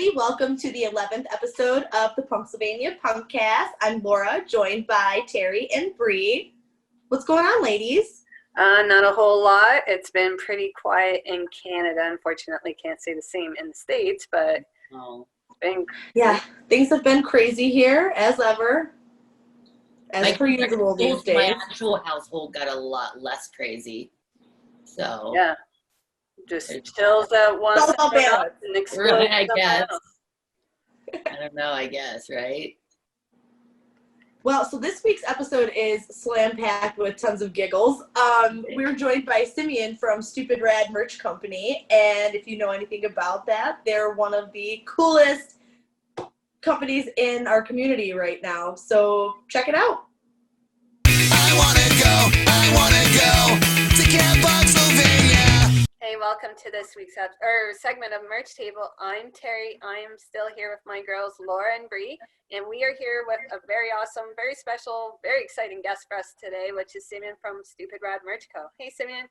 everybody. Welcome to the 11th episode of the Punksylvania Punkcast. I'm Laura, joined by Terry and Bree. What's going on, ladies? Not a whole lot. It's been pretty quiet in Canada. Unfortunately, can't say the same in the States, but things have been crazy here, as ever. As per usual these days. My actual household got a lot less crazy. So yeah, just chills out once and explodes. Right, I guess. I don't know. I guess, right? Well, so this week's episode is slam-packed with tons of giggles. We're joined by Simeon from Stupid Rad Merch Company, and if you know anything about that, they're one of the coolest companies in our community right now. So check it out. I wanna go to Camp Punksylvania. Hey, welcome to this week's segment of Merch Table. I'm Terry. I'm still here with my girls, Laura and Bree, and we are here with a very awesome, very special, very exciting guest for us today, which is Simeon from Stupid Rad Merch Co. Hey, Simeon.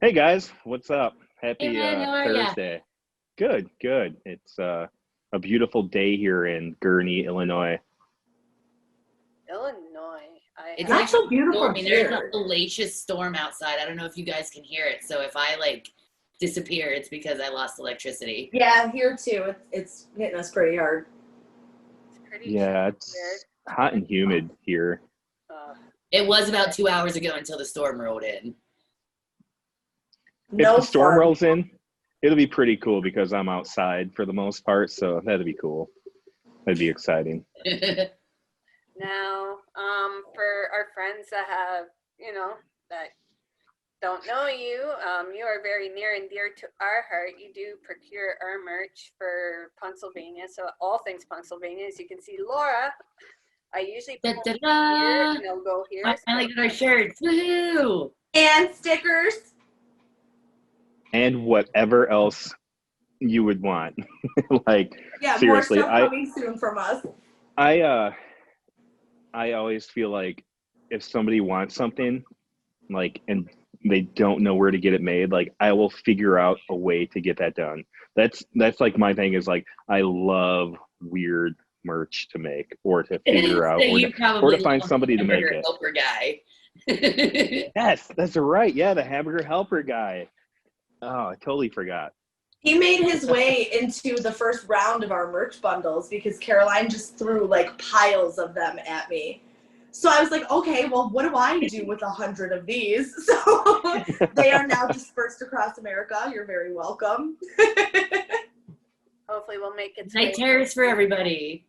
Hey, guys. What's up? Happy how are ya? Thursday. Good. It's a beautiful day here in Gurnee, Illinois. It's not so beautiful. I mean, there's a hellacious storm outside. I don't know if you guys can hear it. So if I disappear, it's because I lost electricity. Yeah, here too. It's hitting us pretty hard. It's hot and humid here. It was about 2 hours ago until the storm rolled in. If the storm rolls in, it'll be pretty cool because I'm outside for the most part. So that'd be cool. That'd be exciting. Now, for our friends that have, that don't know you, you are very near and dear to our heart. You do procure our merch for Punksylvania. So all things Punksylvania, as you can see, Laura, I usually put here and they'll go here. I finally got our shirts. Woohoo! And stickers. And whatever else you would want. More Seriously, stuff coming soon from us. I always feel like if somebody wants something, and they don't know where to get it made, I will figure out a way to get that done. That's my thing is I love weird merch to make or to figure out or to find somebody to make it. Helper guy. Yes, that's right. Yeah, the hamburger helper guy. Oh, I totally forgot. He made his way into the first round of our merch bundles because Caroline just threw piles of them at me. So I was like, okay, well, what do I do with 100 of these? So they are now dispersed across America. You're very welcome. Hopefully we'll make it. Night terrors for everybody.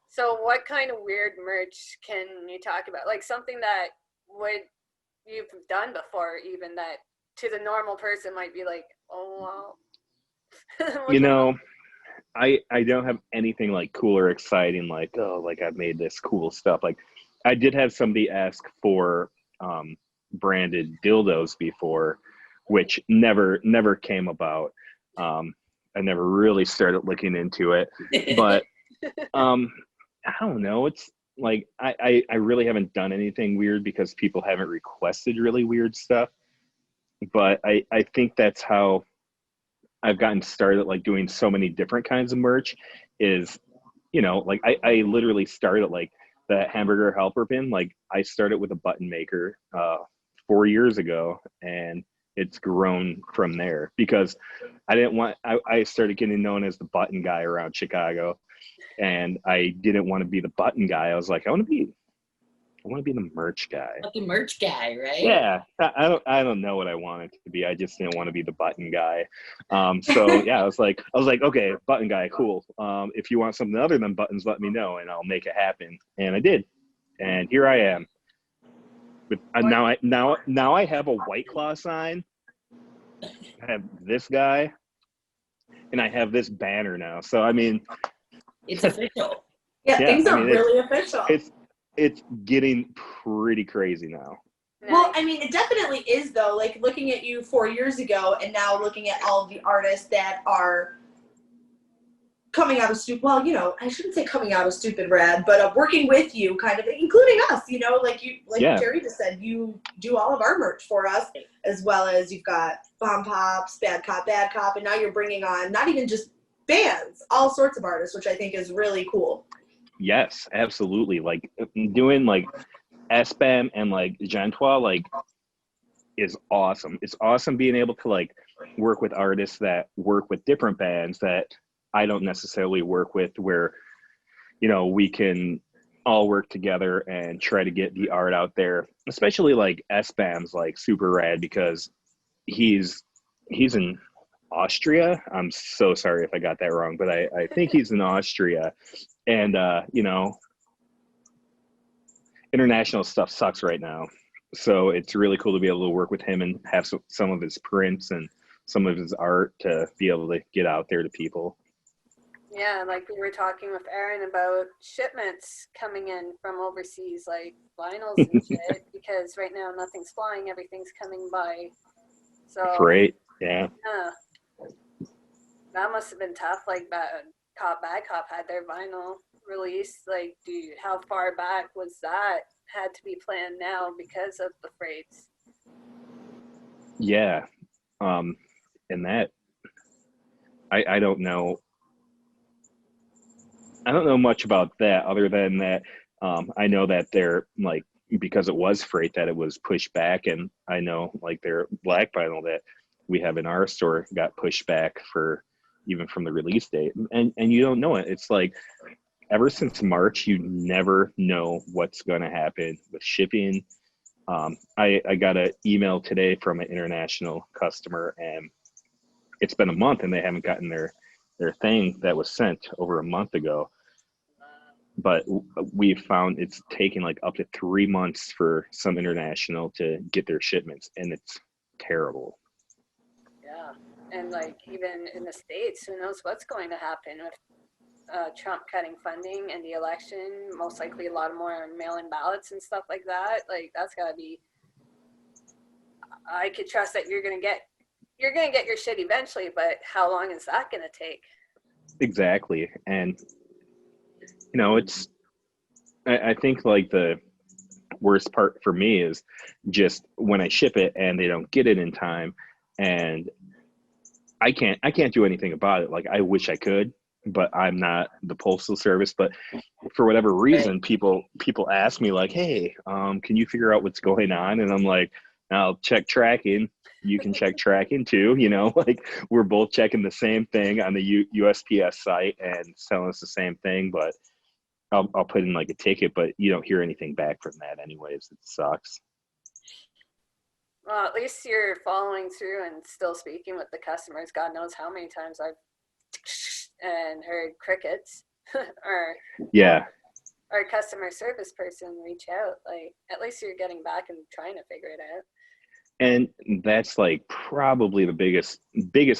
So what kind of weird merch can you talk about? Something that you've done before, even that to the normal person might be oh wow. I don't have anything cool or exciting I've made this cool stuff. I did have somebody ask for branded dildos before, which never came about. I never really started looking into it, but I don't know. It's I really haven't done anything weird because people haven't requested really weird stuff. But I think that's how I've gotten started, doing so many different kinds of merch is, I literally started the hamburger helper pin. I started with a button maker 4 years ago, and it's grown from there because I started getting known as the button guy around Chicago, and I didn't want to be the button guy. I was like, I want to be the merch guy. Like the merch guy, right? Yeah, I don't know what I wanted to be. I just didn't want to be the button guy. So yeah, I was like, okay, button guy, cool. If you want something other than buttons, let me know, and I'll make it happen. And I did, and here I am. But now I have a White Claw sign. I have this guy, and I have this banner now. So I mean, it's official. Yeah, things are really official. It's getting pretty crazy now. Well, I mean, it definitely is, though. Looking at you 4 years ago and now looking at all of the artists that are coming out of stupid, well, you know, I shouldn't say coming out of Stupid Rad, but working with you, kind of, including us, you know, like Terry just said, you do all of our merch for us, as well as you've got Bomb Pops, Bad Cop, and now you're bringing on not even just bands, all sorts of artists, which I think is really cool. Yes, absolutely. Like doing like SBAM and like Gentois, like, is awesome. It's awesome being able to like work with artists that work with different bands that I don't necessarily work with, where, you know, we can all work together and try to get the art out there. Especially like SBAM's like super rad because he's in Austria. I'm so sorry if I got that wrong, but I think he's in Austria. And you know, international stuff sucks right now. So it's really cool to be able to work with him and have some of his prints and some of his art to be able to get out there to people. Yeah, like we were talking with Aaron about shipments coming in from overseas, like vinyls and shit, because right now nothing's flying, everything's coming by. So Great, yeah. That must have been tough. Like Bad Cop had their vinyl release. Like, how far back was that? Had to be planned now because of the freights. Yeah, and that I don't know. I don't know much about that other than that I know that they're like, because it was freight, that it was pushed back, and I know like their black vinyl that we have in our store got pushed back for even from the release date, and you don't know it. It's like ever since March, you never know what's going to happen with shipping. I got an email today from an international customer, and it's been a month and they haven't gotten their thing that was sent over a month ago. But we found it's taking like up to 3 months for some international to get their shipments, and it's terrible. Yeah, and like even in the States, who knows what's going to happen with Trump cutting funding and the election, most likely a lot more mail-in ballots and stuff like that. Like that's gotta be, I could trust that you're gonna get your shit eventually, but how long is that gonna take? Exactly. And you know, I think like the worst part for me is just when I ship it and they don't get it in time, and I can't do anything about it. Like I wish I could, but I'm not the postal service. But for whatever reason, people ask me like, hey, can you figure out what's going on? And I'm like, I'll check tracking. You can check tracking too, you know, like we're both checking the same thing on the USPS site and it's telling us the same thing, but I'll put in like a ticket, but you don't hear anything back from that anyways. It sucks. Well, at least you're following through and still speaking with the customers. God knows how many times I've and heard crickets or yeah, our customer service person reach out. Like at least you're getting back and trying to figure it out. and that's like probably the biggest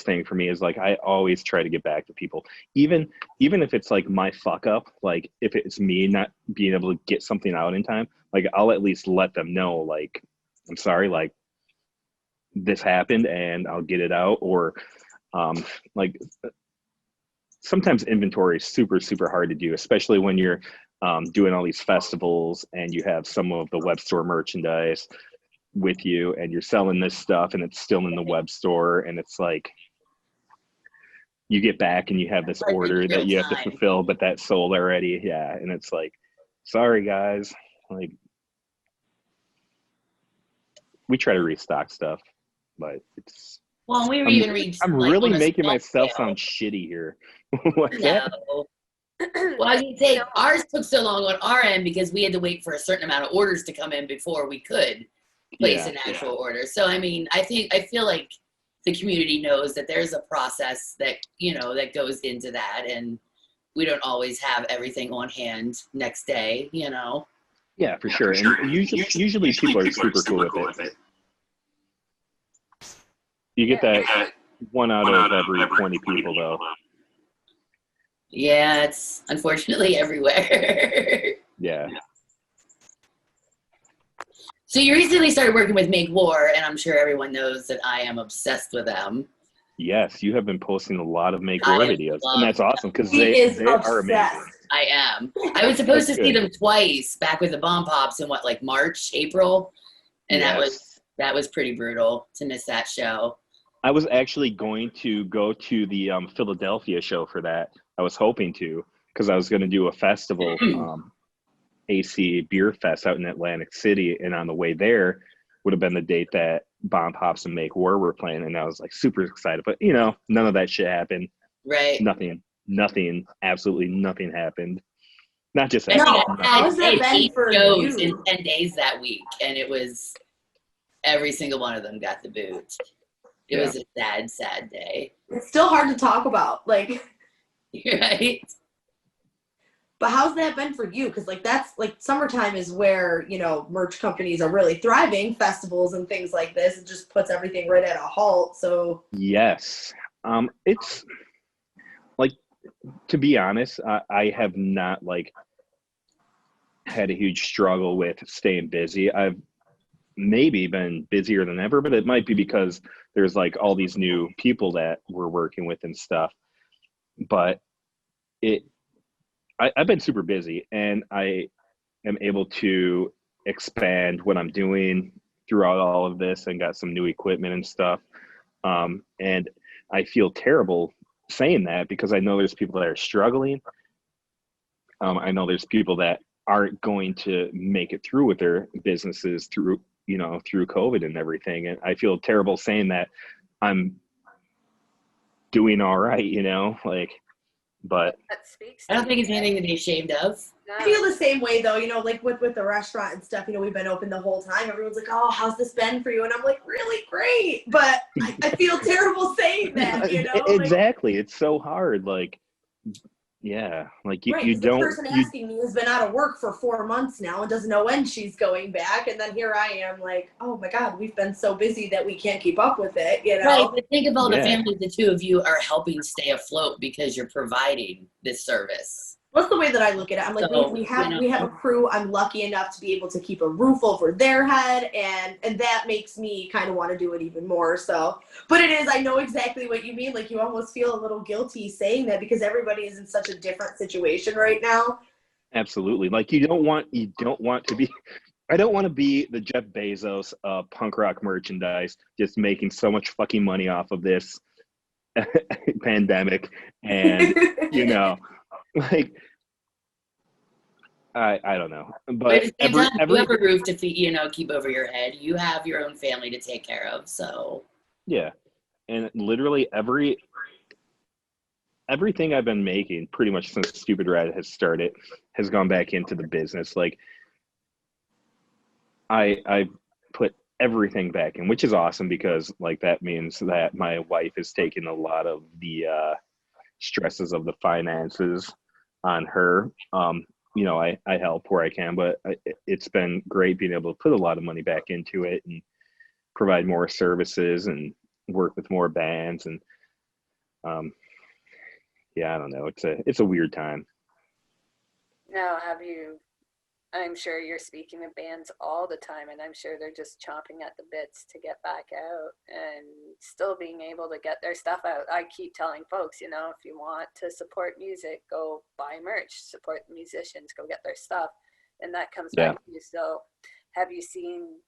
thing for me is like I always try to get back to people, even if it's like my fuck up. Like if it's me not being able to get something out in time, like I'll at least let them know like I'm sorry, like this happened and I'll get it out. Or like sometimes inventory is super hard to do, especially when you're doing all these festivals and you have some of the web store merchandise with you and you're selling this stuff and it's still in the web store, and it's like you get back and you have this order that you have to fulfill, but that's sold already. Yeah, and it's like, sorry guys, like we try to restock stuff, but it's well, we were even reading. I'm like, really making myself scale. sound shitty here. What's No. that? Well, I can say ours took so long on our end because we had to wait for a certain amount of orders to come in before we could place an actual order. So, I mean, I feel like the community knows that there's a process that, you know, that goes into that, and we don't always have everything on hand next day, you know? Yeah, for sure. And usually people are super cool with it. You get that one out of every 20 people, though. Yeah, it's unfortunately everywhere. Yeah. So you recently started working with Make War, and I'm sure everyone knows that I am obsessed with them. Yes, you have been posting a lot of I make-war am videos, love and that's awesome because He they is are amazing. obsessed. I am. I was supposed to That's see good. them twice back with the Bomb Pops in like March, April, and Yes. that was pretty brutal to miss that show. I was actually going to go to the Philadelphia show for that. I was hoping to because I was going to do a festival, AC Beer Fest out in Atlantic City, and on the way there would have been the date that Bomb Pops and Make War were playing, and I was like super excited. But none of that shit happened. Right. Nothing, absolutely nothing happened. Not just that. I think No, I how's that had been 8 for shows you? in 10 days that week, and it was every single one of them got the boot. It was a sad, sad day. It's still hard to talk about, like. Right. But how's that been for you? Because that's summertime is where merch companies are really thriving, festivals and things like this. It just puts everything right at a halt. So Yes, it's like, to be honest, I have not had a huge struggle with staying busy. I've maybe been busier than ever, but it might be because there's all these new people that we're working with and stuff. But I've been super busy, and I am able to expand what I'm doing throughout all of this and got some new equipment and stuff. And I feel terrible saying that because I know there's people that are struggling. I know there's people that aren't going to make it through with their businesses through COVID and everything. And I feel terrible saying that I'm doing all right, but That speaks. I don't think it's anything to be ashamed of. No. I feel the same way though, with the restaurant and stuff, we've been open the whole time. Everyone's like, oh, how's this been for you? And I'm like, really great. But I feel terrible saying that, Exactly. It's so hard. Yeah, you the don't. person asking me has been out of work for 4 months now and doesn't know when she's going back, and then here I am like, oh my God, we've been so busy that we can't keep up with it, Right, but think of all the Yeah. families the two of you are helping stay afloat because you're providing this service. What's the way that I look at it? I'm like, So, we have a crew. I'm lucky enough to be able to keep a roof over their head, and that makes me kind of want to do it even more. So, but it is, I know exactly what you mean. You almost feel a little guilty saying that because everybody is in such a different situation right now. Absolutely. You don't want to be. I don't want to be the Jeff Bezos of punk rock merchandise, just making so much fucking money off of this pandemic, and I don't know, but at the same time, you have a roof to feed, keep over your head. You have your own family to take care of, so yeah, and literally everything I've been making pretty much since Stupid Red has started has gone back into the business. I put everything back in, which is awesome because that means that my wife is taking a lot of the stresses of the finances on her. I help where I can, but it's been great being able to put a lot of money back into it and provide more services and work with more bands. And I don't know. It's a weird time. Now, I'm sure you're speaking with bands all the time, and I'm sure they're just chomping at the bits to get back out and still being able to get their stuff out. I keep telling folks, if you want to support music, go buy merch, support the musicians, go get their stuff. And that comes back to you. So have you seen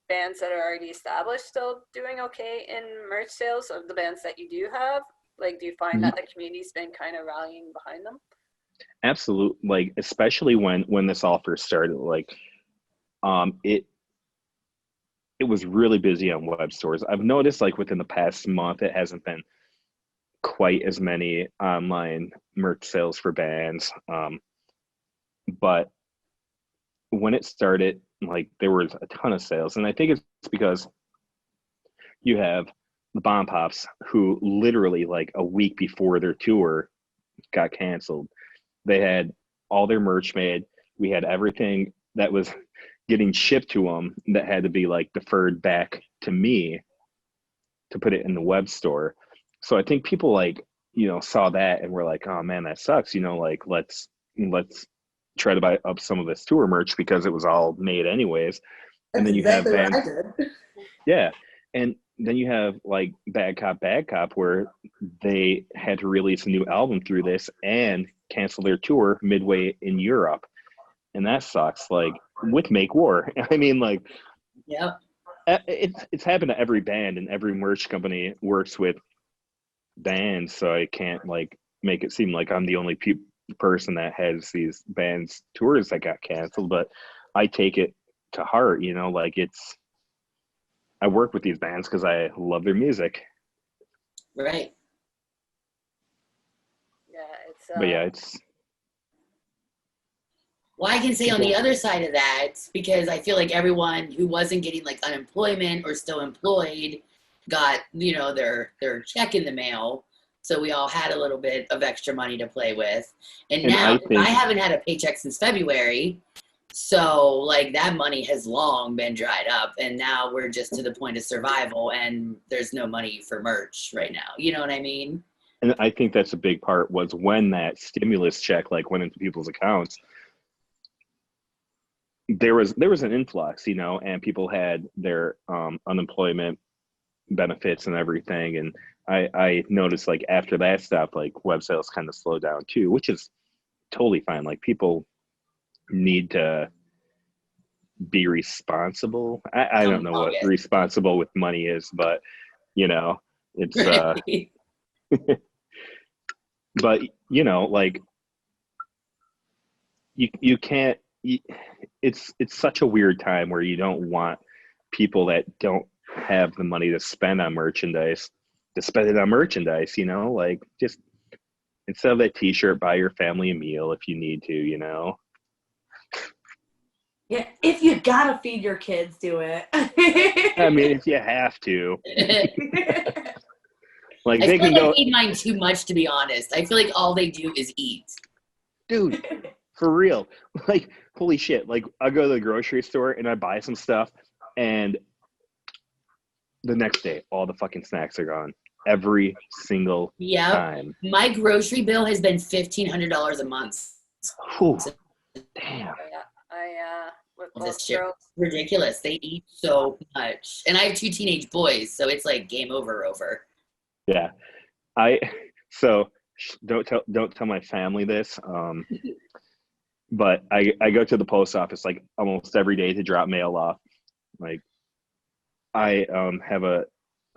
bands that are already established still doing okay in merch sales of the bands that you do have? Do you find that the community's been kind of rallying behind them? Absolutely. Especially when this all first started, it was really busy on web stores. I've noticed within the past month, it hasn't been quite as many online merch sales for bands. But when it started, there was a ton of sales. And I think it's because you have the Bomb Pops who literally a week before their tour got canceled. They had all their merch made. We had everything that was getting shipped to them that had to be deferred back to me to put it in the web store. So I think people saw that and were like, oh man, that sucks. Let's try to buy up some of this tour merch because it was all made anyways. And then you have bands. What I did. Yeah. And then you have like Bad Cop, where they had to release a new album through this and cancel their tour midway in Europe. And that sucks. Like with Make War. I mean, like, Yep. it's happened to every band, and every merch company works with bands. So I can't like make it seem like I'm the only person that has these bands tours that got canceled, but I take it to heart, you know, like I work with these bands because I love their music. Right. Yeah, But yeah, it's Well, I can say on the other side of that, because I feel like everyone who wasn't getting like unemployment or still employed got, you know, their check in the mail. So we all had a little bit of extra money to play with. And now I haven't had a paycheck since February. So like that money has long been dried up, and now we're just to the point of survival, and there's no money for merch right now. You know what I mean? and I think that's a big part was when that stimulus check like went into people's accounts, there was an influx, you know, and people had their unemployment benefits and everything. And I noticed like after that stopped, like web sales kind of slowed down too, which is totally fine. Like people need to be responsible. I don't know what responsible with money is, but you know, it's but you know, like you can't it's such a weird time where you don't want people that don't have the money to spend on merchandise to spend it on merchandise, you know, like just instead of that t-shirt, buy your family a meal if you need to, you know. Yeah, if you gotta feed your kids, do it. I mean, if you have to. Like I they feel can like go I feed mine too much, to be honest. I feel like all they do is eat. dude, for real. Like, holy shit. Like, I go to the grocery store and I buy some stuff, and the next day, all the fucking snacks are gone. Every single time. My grocery bill has been $1,500 a month. Whew. Damn. With This both shit girls. ridiculous. They eat so much. And I have 2 teenage boys, so it's like game over. Yeah. So don't tell my family this. But I go to the post office like almost every day to drop mail off. Like I have a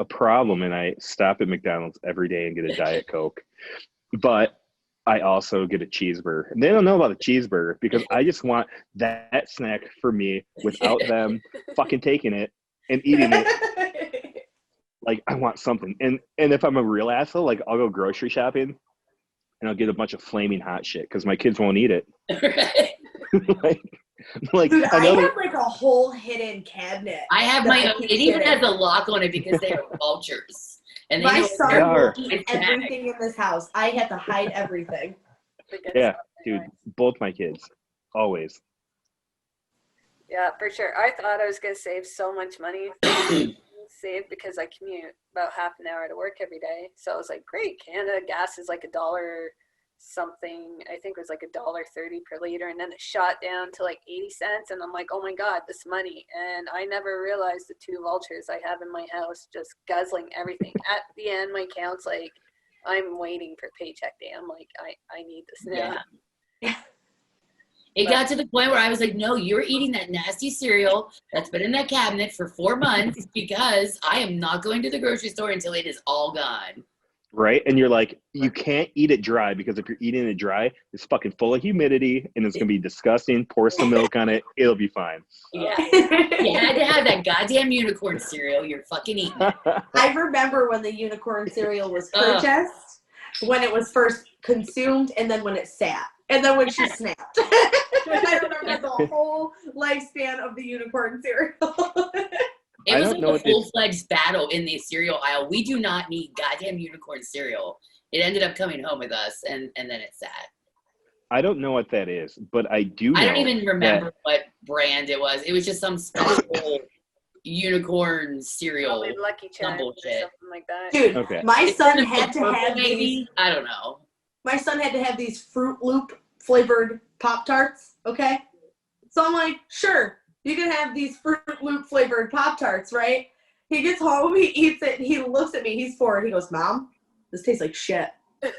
problem, and I stop at McDonald's every day and get a Diet Coke. But I also get a cheeseburger. And they don't know about the cheeseburger because I just want that snack for me without them fucking taking it and eating it. Like, I want something. And if I'm a real asshole, like, I'll go grocery shopping and I'll get a bunch of flaming hot shit because my kids won't eat it. like Dude, I have like a whole hidden cabinet. I have my own. It even has a lock on it because they are vultures. And my son will eat everything in this house. I have to hide everything. Yeah, dude, both my kids, always. Yeah, for sure. I thought I was going to save so much money. Save because I commute about half an hour to work every day. So I was like, great, Canada gas is like $1 something. I think it was like $1.30 per liter, and then it shot down to like 80 cents. And I'm like, oh my God, this money. And I never realized the 2 vultures I have in my house just guzzling everything. At the end, my account's like, I'm waiting for paycheck day. I'm like, I need this now. Yeah. It got to the point where I was like, no, you're eating that nasty cereal that's been in that cabinet for 4 months because I am not going to the grocery store until it is all gone. Right? And you're like, you can't eat it dry because if you're eating it dry, it's fucking full of humidity and it's going to be disgusting. Pour some milk on it. It'll be fine. Yeah. You had to have that goddamn unicorn cereal. You're fucking eating it. I remember when the unicorn cereal was purchased, when it was first consumed, and then when it sat. And then when she snapped. I remember the whole lifespan of the unicorn cereal. It was like a full-fledged battle in the cereal aisle. We do not need goddamn unicorn cereal. It ended up coming home with us, and then it sat. I don't know what that is, but I do know. I don't even remember what brand it was. It was just some special unicorn cereal. Probably Lucky Charms or something like that. Dude, okay. My son had to have these. I don't know. My son had to have these Fruit Loop flavored Pop-Tarts, okay? So I'm like, sure, you can have these Fruit Loop flavored Pop-Tarts, right? He gets home, he eats it, and he looks at me. He's 4. He goes, Mom, this tastes like shit. Well,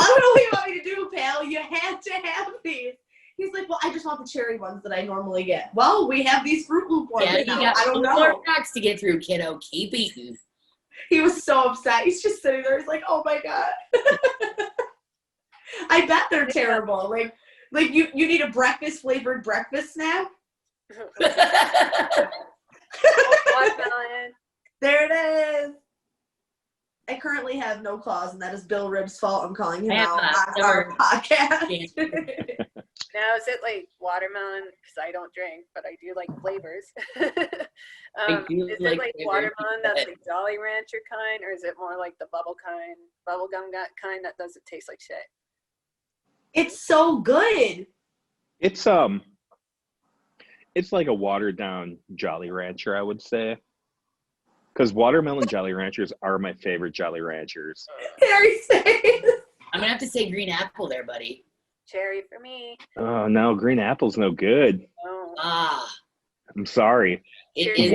I don't know what you want me to do, pal. You had to have these. He's like, well, I just want the cherry ones that I normally get. Well, we have these Fruit Loop ones Yeah, now. I don't know. More facts to get through, kiddo. Keep eating. He was so upset. He's just sitting there. He's like, oh my God. I bet they're terrible. Like you need a breakfast flavored breakfast snack. Watermelon. There it is. I currently have no cause, and that is Bill Ribb's fault. I'm calling him out on our podcast. Now, is it like watermelon? Because I don't drink, but I do like flavors. Is it like watermelon that's like Jolly Rancher kind, or is it more like the bubblegum kind that doesn't taste like shit? It's so good. It's like a watered down Jolly Rancher, I would say. Because watermelon Jolly Ranchers are my favorite Jolly Ranchers. Harry says. I'm gonna have to say green apple there, buddy. Cherry for me. Oh no, green apple's no good. Oh. I'm sorry. It is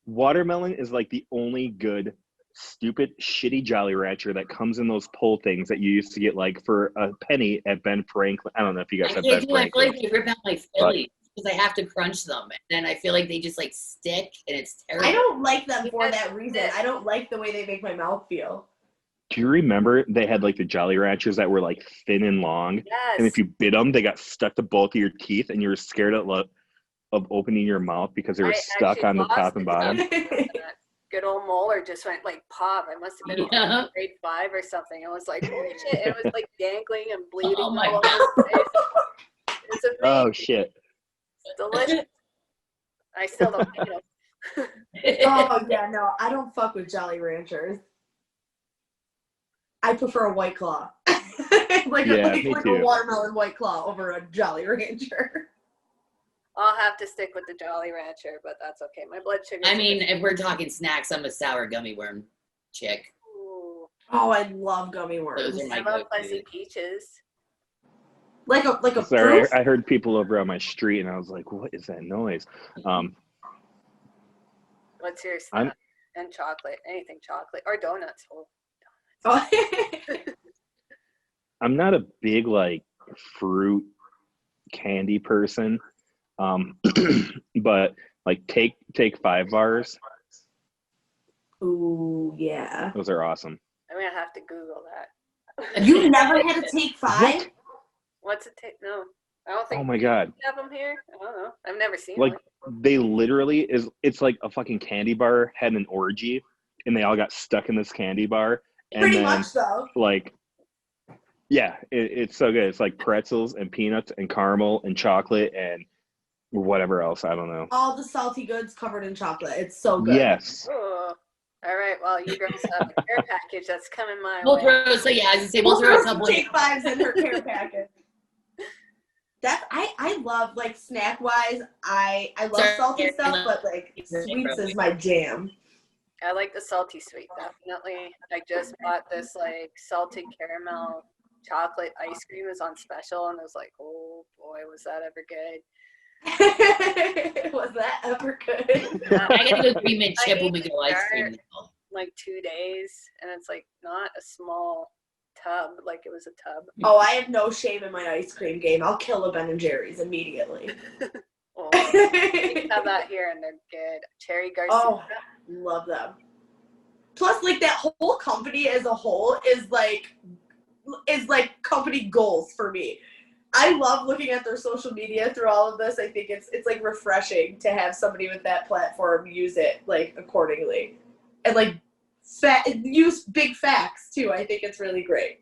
Watermelon is like the only good, stupid, shitty Jolly Rancher that comes in those pull things that you used to get like for a penny at Ben Franklin. I don't know if you guys have Ben Franklin. I feel like they rip out my Phillies because I have to crunch them, and I feel like they just like stick, and it's terrible. I don't like them for that reason. I don't like the way they make my mouth feel. Do you remember they had like the Jolly Ranchers that were like thin and long? Yes. And if you bit them, they got stuck to both of your teeth, and you were scared of opening your mouth because they were stuck on the top and bottom. Good old molar just went like pop. I must have been in grade 5 or something. It was like, holy shit. It was like dangling and bleeding all over his face. It's amazing. Oh shit. It's delicious. I still don't eat them. Oh yeah, no, I don't fuck with Jolly Ranchers. I prefer a White Claw. like a watermelon White Claw over a Jolly Rancher. I'll have to stick with the Jolly Rancher, but that's okay. My blood sugar. I mean, if we're talking snacks, I'm a sour gummy worm chick. Ooh. Oh, I love gummy worms. Those are my I love go-to. fuzzy peaches. Like a Sorry, fruit? I heard people over on my street, and I was like, "What is that noise?" What's your snack? And chocolate, anything chocolate or donuts. Oh. I'm not a big like fruit candy person, but like take 5 bars. Ooh, yeah. Those are awesome. I'm gonna have to Google that. You never had to take 5? What's it take? No, I don't think. Oh my god! We have them here. I don't know. I've never seen Like one. they literally it's like a fucking candy bar had an orgy, and they all got stuck in this candy bar. And Pretty then, much so. Like, yeah, it's so good. It's like pretzels and peanuts and caramel and chocolate and whatever else. I don't know. All the salty goods covered in chocolate. It's so good. Yes. Oh. All right. Well, you girls have a care package that's coming my We'll way. throw, so yeah, as I say, we'll throw a couple. Take 5s in her care package. That's I love like snack wise. I love salty stuff, but like sweets is my jam. I like the salty sweet, definitely. I just bought this like salted caramel chocolate ice cream. It was on special, and I was like, oh boy, was that ever good. Was that ever good? I gotta go cream and chip when we go ice cream. Like 2 days, and it's like not a small tub, like it was a tub. Oh, I have no shame in my ice cream game. I'll kill a Ben & Jerry's immediately. Oh, we have that here, and they're good. Cherry Garcia. Oh, love them. Plus, like that whole company as a whole is like company goals for me. I love looking at their social media through all of this. I think it's like refreshing to have somebody with that platform use it like accordingly, and like use big facts too. I think it's really great,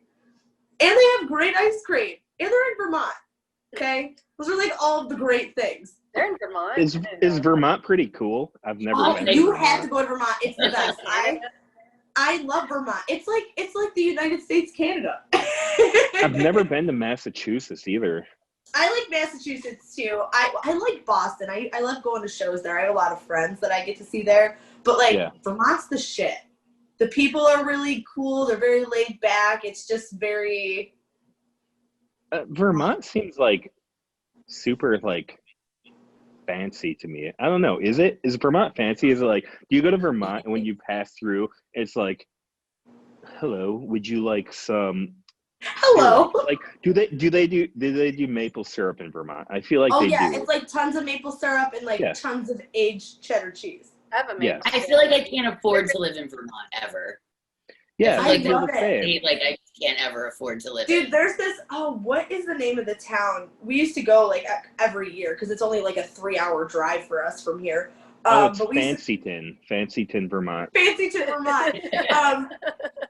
and they have great ice cream, and they're in Vermont. Okay, those are like all of the great things. They're in Vermont. Is Vermont pretty cool? I've never been. You have to go to Vermont. It's the best. I love Vermont. It's like the United States, Canada. I've never been to Massachusetts either. I like Massachusetts too. I like Boston. I love going to shows there. I have a lot of friends that I get to see there. But Vermont's the shit. The people are really cool. They're very laid back. It's just very. Vermont seems like super like fancy to me. I don't know. Is Vermont fancy? Is it like, do you go to Vermont and when you pass through, it's like, hello, would you like some? Hello. Like, do they do maple syrup in Vermont? I feel like Oh they yeah, do. it's like tons of maple syrup and like Yeah. tons of aged cheddar cheese. I have a maple Yes. I feel like I can't afford to live in Vermont ever. Yeah, I I feel love feel the it. same. Like I can't ever afford to live Dude, in. there's this. Oh, what is the name of the town? We used to go like every year because it's only like a 3-hour drive for us from here. It's but we used to- Fancyton, Vermont. Fancyton, Vermont.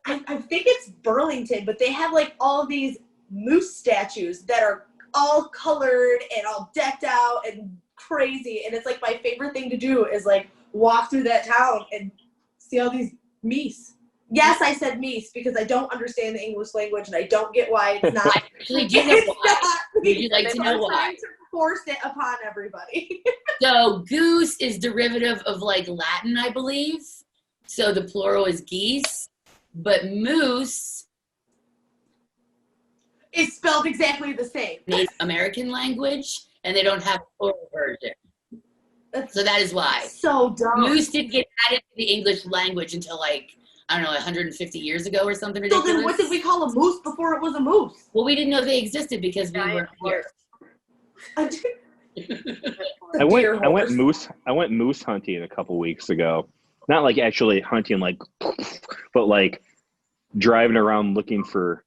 I think it's Burlington, but they have like all these moose statues that are all colored and all decked out and crazy. And it's like my favorite thing to do is like walk through that town and see all these meese. Yes, I said meese because I don't understand the English language and I don't get why it's not. I actually do know It's why. not Would you like to know I'm why? trying to force it upon everybody. So goose is derivative of like Latin, I believe. So the plural is geese, but moose, It's spelled exactly the same. Native American language, and they don't have a plural version. That's So that is why. so dumb. Moose didn't get added to the English language until like, I don't know, 150 years ago or something So ridiculous. then what did we call a moose before it was a moose? Well, we didn't know they existed because we Giant weren't here. I went horse. moose hunting a couple weeks ago. Not like actually hunting, like, but like driving around looking for.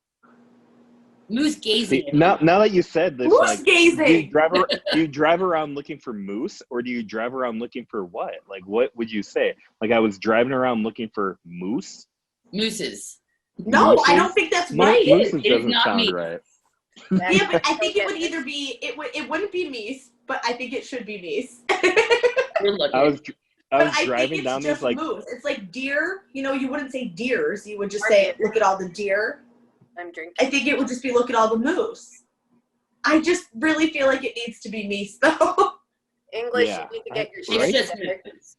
Moose gazing. See, now that you said this, Moose like, gazing. do you drive around looking for moose, or do you drive around looking for what? Like, what would you say? Like, I was driving around looking for moose. Mooses. No, Mooses? I don't think that's Mo- right. Mooses It is doesn't not sound me. right. Yeah, but I think it would either be it wouldn't be meese, but I think it should be meese. You're looking. I was But I driving think down it's these just like moose. It's like deer. You know, you wouldn't say deers. You would just Or say, deer. look at all the deer. I'm drinking. I think it would just be, look at all the moose. I just really feel like it needs to be meese, though. English, Yeah, you need to get your It's shit right? just together. moose.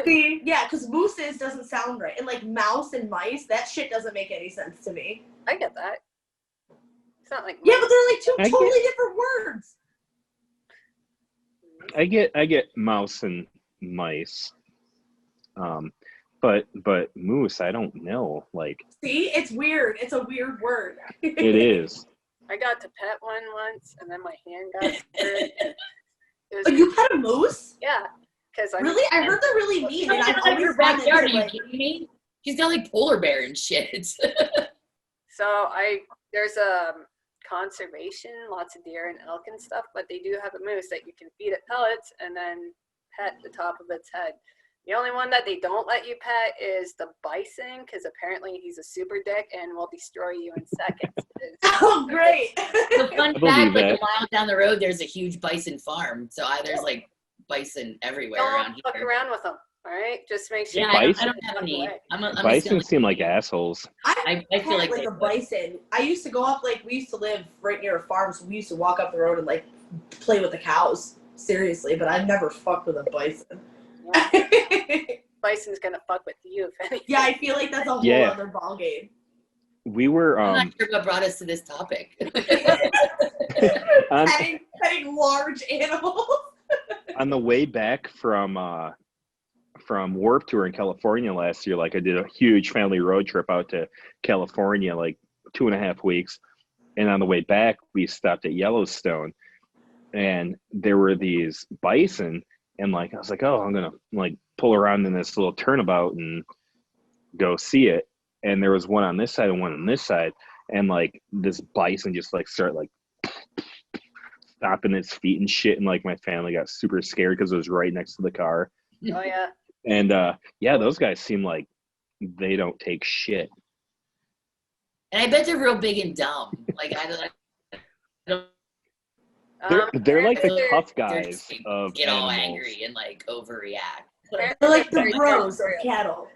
See, yeah, because mooses doesn't sound right. And like mouse and mice, that shit doesn't make any sense to me. I get that. It's not like Yeah, but they're like two I get- totally different words. I get mouse and mice. But moose, I don't know. Like, See, it's weird. It's a weird word. it is. I got to pet one once, and then my hand got hurt. It was Oh, you pet a moose? yeah, because I Really? I heard they're really mean, and I've Like always your wanted backyard, are to, you like, kidding me? She's got like polar bear and shit. So there's a conservation, lots of deer and elk and stuff, but they do have a moose that you can feed it pellets and then pet the top of its head. The only one that they don't let you pet is the bison, because apparently he's a super dick and will destroy you in seconds. oh, great. The fun I believe fact, like that. a mile down the road, there's a huge bison farm. So there's like bison everywhere around Don't fuck here. around with them, all right? Just make sure. Yeah, you I Bison? don't have any. I'm a Bison skeleton. seem like assholes. I feel Pet, like like they a would. bison. I used to go up, like, we used to live right near a farm, so we used to walk up the road and, like, play with the cows. Seriously, but I've never fucked with a bison. Bison's gonna fuck with you if anything. Yeah, I feel like that's a whole Yeah. other ballgame. We were I'm not sure what brought us to this topic. on, Petting large animals. on the way back from Warped Tour in California last year. Like, I did a huge family road trip out to California, like 2.5 weeks, and on the way back we stopped at Yellowstone, and there were these bison, and like I was like, oh, I'm gonna like pull around in this little turnabout and go see it. And there was one on this side and one on this side, and like this bison just like started like stomping its feet and shit, and like my family got super scared because it was right next to the car. Oh yeah. And yeah, those guys seem like they don't take shit. And I bet they're real big and dumb. Like I don't They're like the they're- tough they're guys just, like, of get all animals. angry and like overreact. They're like the bros of cattle.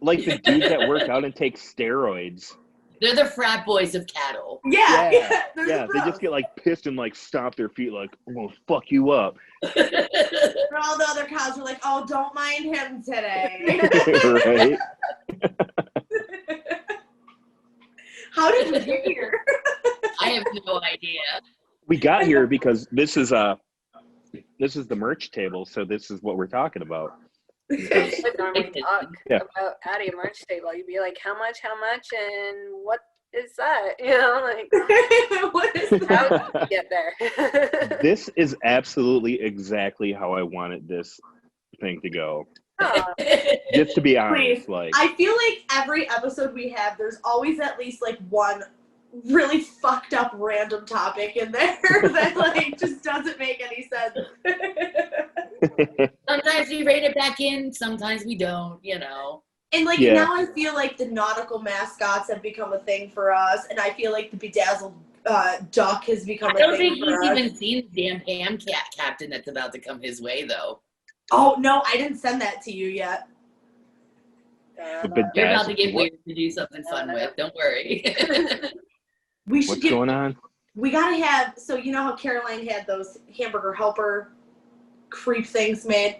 Like the dudes that work out and take steroids. They're the frat boys of cattle. Yeah, Yeah, they're Yeah, the they bros. just get like pissed and like stomp their feet like, I'm gonna fuck you up. And all the other cows are like, oh, don't mind him today. Right? How did we get here? I have no idea. We got here because this is this is the merch table, so this is what we're talking about. You would normally talk Yeah. about adding a merch table. You'd be like, how much, and what is that? You know, like, What is how that? did we get there? This is absolutely exactly how I wanted this thing to go. Aw. Just to be honest, Please. like I feel like every episode we have, there's always at least like one really fucked up random topic in there that like just doesn't make any sense. Sometimes we rate it back in, sometimes we don't, you know. And like Yeah. now I feel like the nautical mascots have become a thing for us, and I feel like the bedazzled duck has become I a don't thing think for he's us. even seen the damn ham captain that's about to come his way, though. Oh no, I didn't send that to you yet. You're about to get What- weird to do something fun with. Don't worry. We should What's get. going on? We gotta have. So you know how Caroline had those hamburger helper creep things made.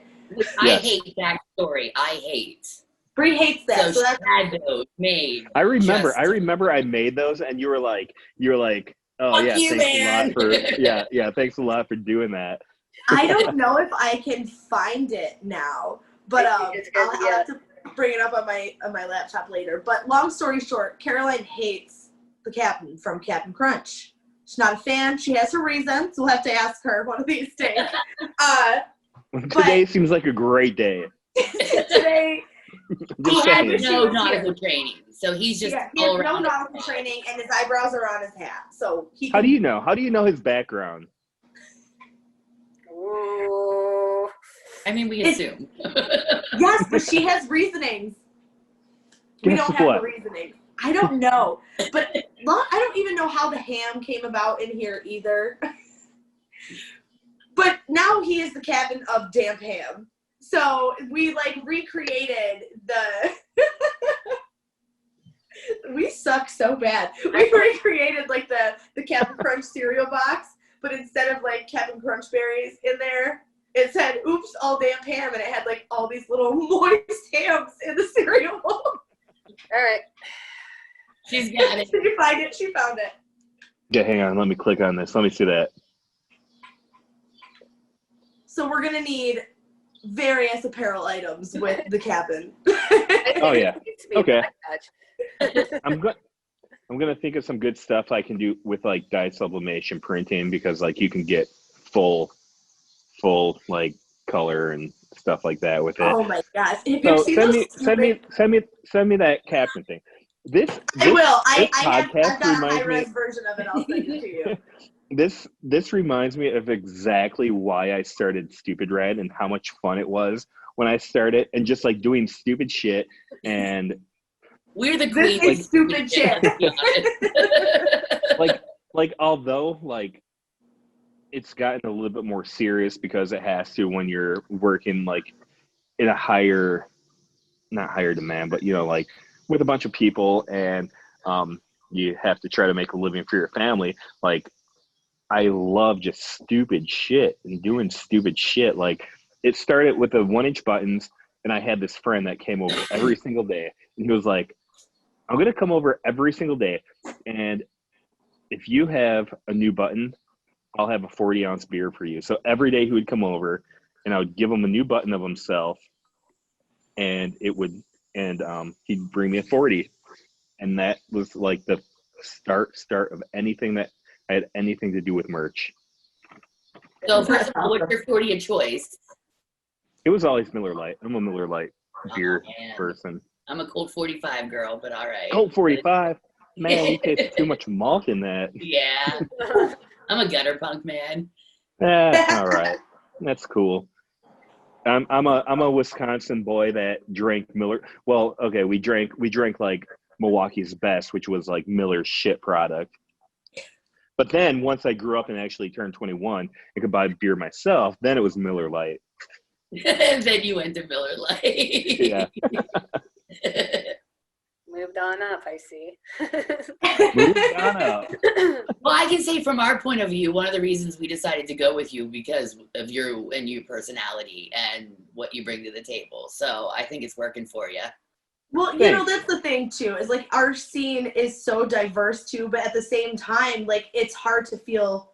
I Yes. hate that story. I hate. Bree hates that. So So that's she had those made. I remember Just- I made those, and you were like, oh Fuck yeah, you, thanks man. a lot for thanks a lot for doing that. I don't know if I can find it now, but It's good, I'll have to bring it up on my laptop later. But long story short, Caroline hates the captain from Captain Crunch. She's not a fan. She has her reasons. We'll have to ask her one of these days. Today seems like a great day. Today, He Just has saying. wish he no was nautical training, so he's just yeah, he all has no around. nautical training, and his eyebrows are on his hat. So he. How can- do you know? How do you know his background? Ooh. I mean, we It's- assume. Yes, but she has reasonings. We Guess don't have what? the reasoning. I don't know, but I don't even know how the ham came about in here either. But now he is the captain of Damp Ham. So we like recreated the. We suck so bad. We recreated like the Captain Crunch cereal box, but instead of like Captain Crunch berries in there, it said "Oops, all Damp Ham," and it had like all these little moist hams in the cereal. All right. She's got it. Did you find it? She found it. Yeah, hang on. Let me click on this. Let me see that. So we're gonna need various apparel items with the cabin. Oh, yeah. It needs to be a Okay. backpatch. I'm gonna think of some good stuff I can do with like dye sublimation printing, because like you can get full like color and stuff like that with it. Oh my gosh! Have you So seen send those me stupid- send me that captain thing. I will. I've podcast got a reminds high-res me. version of it. I'll send it to you. This reminds me of exactly why I started Stupid Red and how much fun it was when I started, and just like doing stupid shit. And We're the This queen. is stupid shit. Let's be honest. like although like it's gotten a little bit more serious because it has to when you're working like in a not higher demand, but you know, like with a bunch of people, and you have to try to make a living for your family. Like I love just stupid shit and doing stupid shit. Like it started with the 1-inch buttons, and I had this friend that came over every single day, and he was like, I'm gonna come over every single day, and if you have a new button, I'll have a 40-ounce beer for you. So every day he would come over, and I would give him a new button of himself, and he'd bring me a 40, and that was like the start of anything that had anything to do with merch. So first of all, what's your 40 of choice? It was always Miller Lite. I'm a Miller Lite beer man. person. I'm a Colt 45 girl, but all right. Colt 45. Man, you taste too much malt in that. Yeah, I'm a gutter punk man. All right, that's cool. I'm a Wisconsin boy that drank Miller. Well, okay, we drank like Milwaukee's Best, which was like Miller's shit product. But then once I grew up and actually turned 21 and could buy beer myself, then it was Miller Lite. Then you went to Miller Lite. Yeah. Moved on up, I see. Moved on up. Well, I can say from our point of view, one of the reasons we decided to go with you because of your personality and what you bring to the table. So I think it's working for you. Well, you know, that's the thing too, is like our scene is so diverse too, but at the same time, like it's hard to feel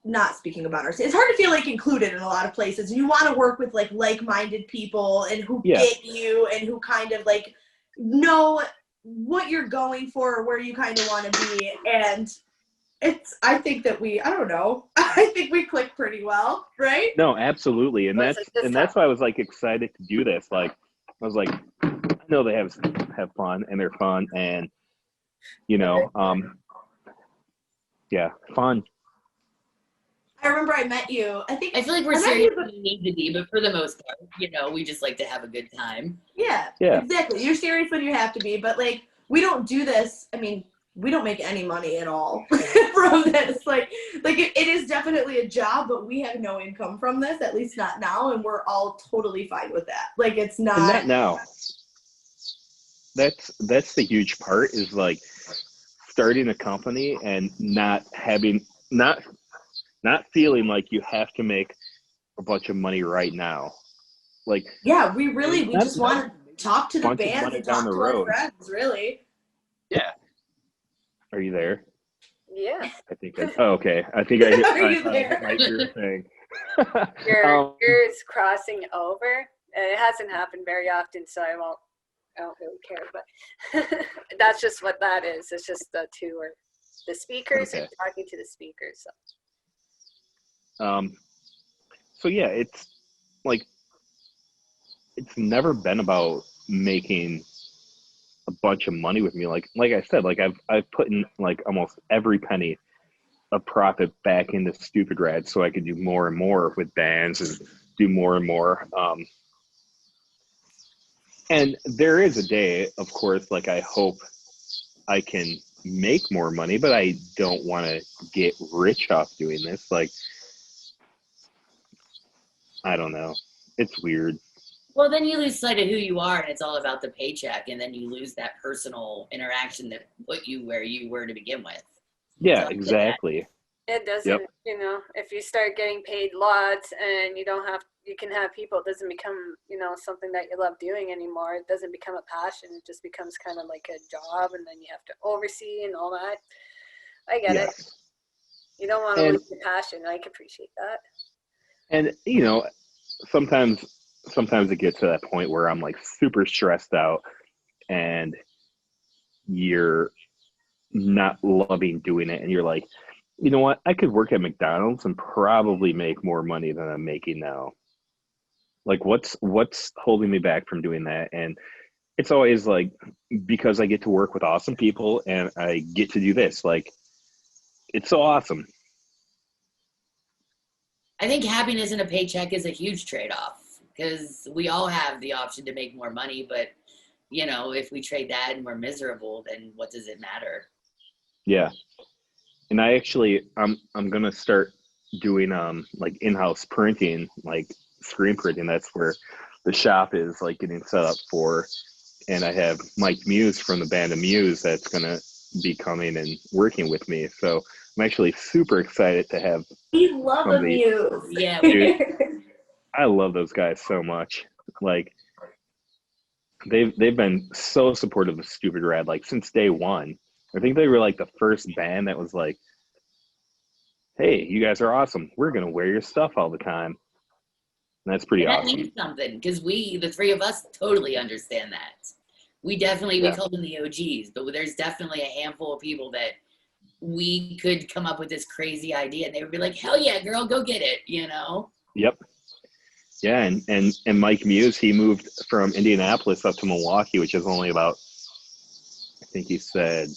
not speaking about ourselves, it's hard to feel like included in a lot of places. And you want to work with like-minded people and who get you and who kind of like know what you're going for or where you kind of want to be. And I think that I don't know. I think we click pretty well, right? No, absolutely. And that's why I was like excited to do this. Like, I was like, I know they have fun and they're fun and, fun. I remember I met you. I feel like we're serious when we need to be, but for the most part, we just like to have a good time. Yeah, exactly. You're serious when you have to be, but like we don't do this. I mean, we don't make any money at all from this. Like it is definitely a job, but we have no income from this, at least not now, and we're all totally fine with that. Like it's not. And not now. That's the huge part is like starting a company and not feeling like you have to make a bunch of money right now. Like we just want to talk to the bands and talk to our friends, really. Yeah. Are you there? Yeah. I think okay. I think I hit my ear thing. Your ears crossing over. It hasn't happened very often, so I don't really care, but that's just what that is. It's just the two or the speakers are talking to the speakers. So yeah, it's like it's never been about making a bunch of money with me. Like I said, like I've put in like almost every penny of profit back into Stupid Rad so I could do more and more with bands and do more and more. And there is a day, of course, like I hope I can make more money, but I don't want to get rich off doing this. Like, I don't know. It's weird. Well, then you lose sight of who you are, and it's all about the paycheck, and then you lose that personal interaction that put you where you were to begin with. Yeah, exactly. It doesn't, if you start getting paid lots and you can have people, it doesn't become, something that you love doing anymore. It doesn't become a passion. It just becomes kind of like a job, and then you have to oversee and all that. I get it. You don't want to lose your passion. I can appreciate that. And, sometimes it gets to that point where I'm like super stressed out and you're not loving doing it. And you're like, you know what? I could work at McDonald's and probably make more money than I'm making now. Like what's holding me back from doing that? And it's always like, because I get to work with awesome people and I get to do this. Like, it's so awesome. I think happiness in a paycheck is a huge trade-off because we all have the option to make more money, but if we trade that and we're miserable, then what does it matter? Yeah. And I'm going to start doing like in-house printing, like screen printing. That's where the shop is like getting set up for. And I have Mike Muse from the band of Muse that's going to be coming and working with me. So I'm actually super excited to have. We love a Muse. Yeah, dude, I love those guys so much. Like they've been so supportive of Stupid Rad, like since day one. I think they were like the first band that was like, hey, you guys are awesome. We're going to wear your stuff all the time. And that's pretty awesome. That means something because the three of us totally understand that. We definitely, we call them the OGs, but there's definitely a handful of people that we could come up with this crazy idea and they would be like, hell yeah, girl, go get it, Yep. Yeah, and Mike Muse, he moved from Indianapolis up to Milwaukee, which is only about, I think he said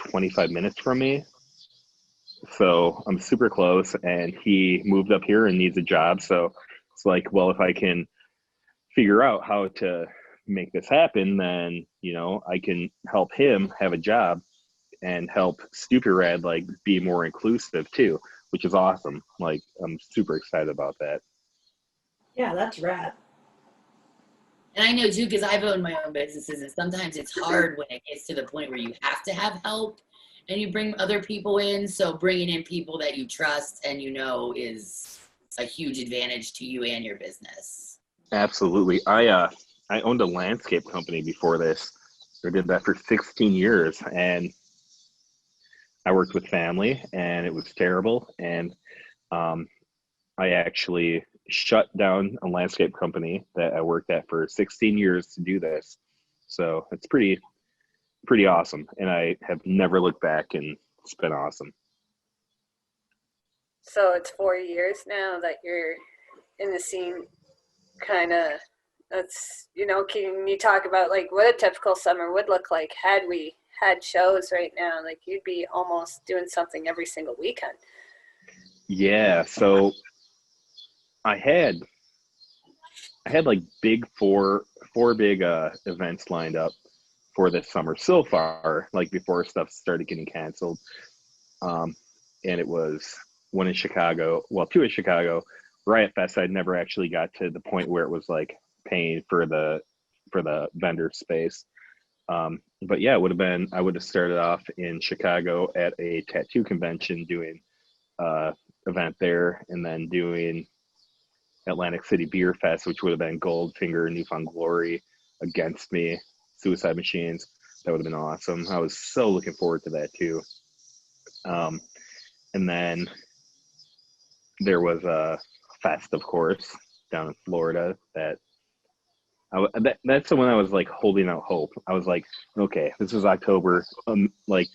25 minutes from me. So I'm super close, and he moved up here and needs a job. So it's like, well, if I can figure out how to make this happen, then, I can help him have a job and help Stupid Rad, like, be more inclusive too, which is awesome. Like, I'm super excited about that. Yeah, that's rad. And I know too, because I've owned my own businesses, and sometimes it's hard when it gets to the point where you have to have help and you bring other people in. So bringing in people that you trust and is a huge advantage to you and your business. Absolutely. I owned a landscape company before this. I did that for 16 years, and I worked with family, and it was terrible. And I actually shut down a landscape company that I worked at for 16 years to do this. So it's pretty awesome. And I have never looked back, and it's been awesome. So it's 4 years now that you're in the scene, kind of. That's, can you talk about like what a typical summer would look like had we had shows right now? Like you'd be almost doing something every single weekend. Yeah. So I had like four big events lined up for this summer so far, like before stuff started getting canceled. And it was one in Chicago, well, two in Chicago. Riot Fest, I'd never actually got to the point where it was like paying for the vendor space. But yeah, I would have started off in Chicago at a tattoo convention doing event there, and then doing Atlantic City Beer Fest, which would have been Goldfinger, Newfound Glory, Against Me, Suicide Machines. That would have been awesome. I was so looking forward to that too. And then there was a fest, of course, down in Florida that's the one I was like holding out hope. I was like, okay, this is October. Like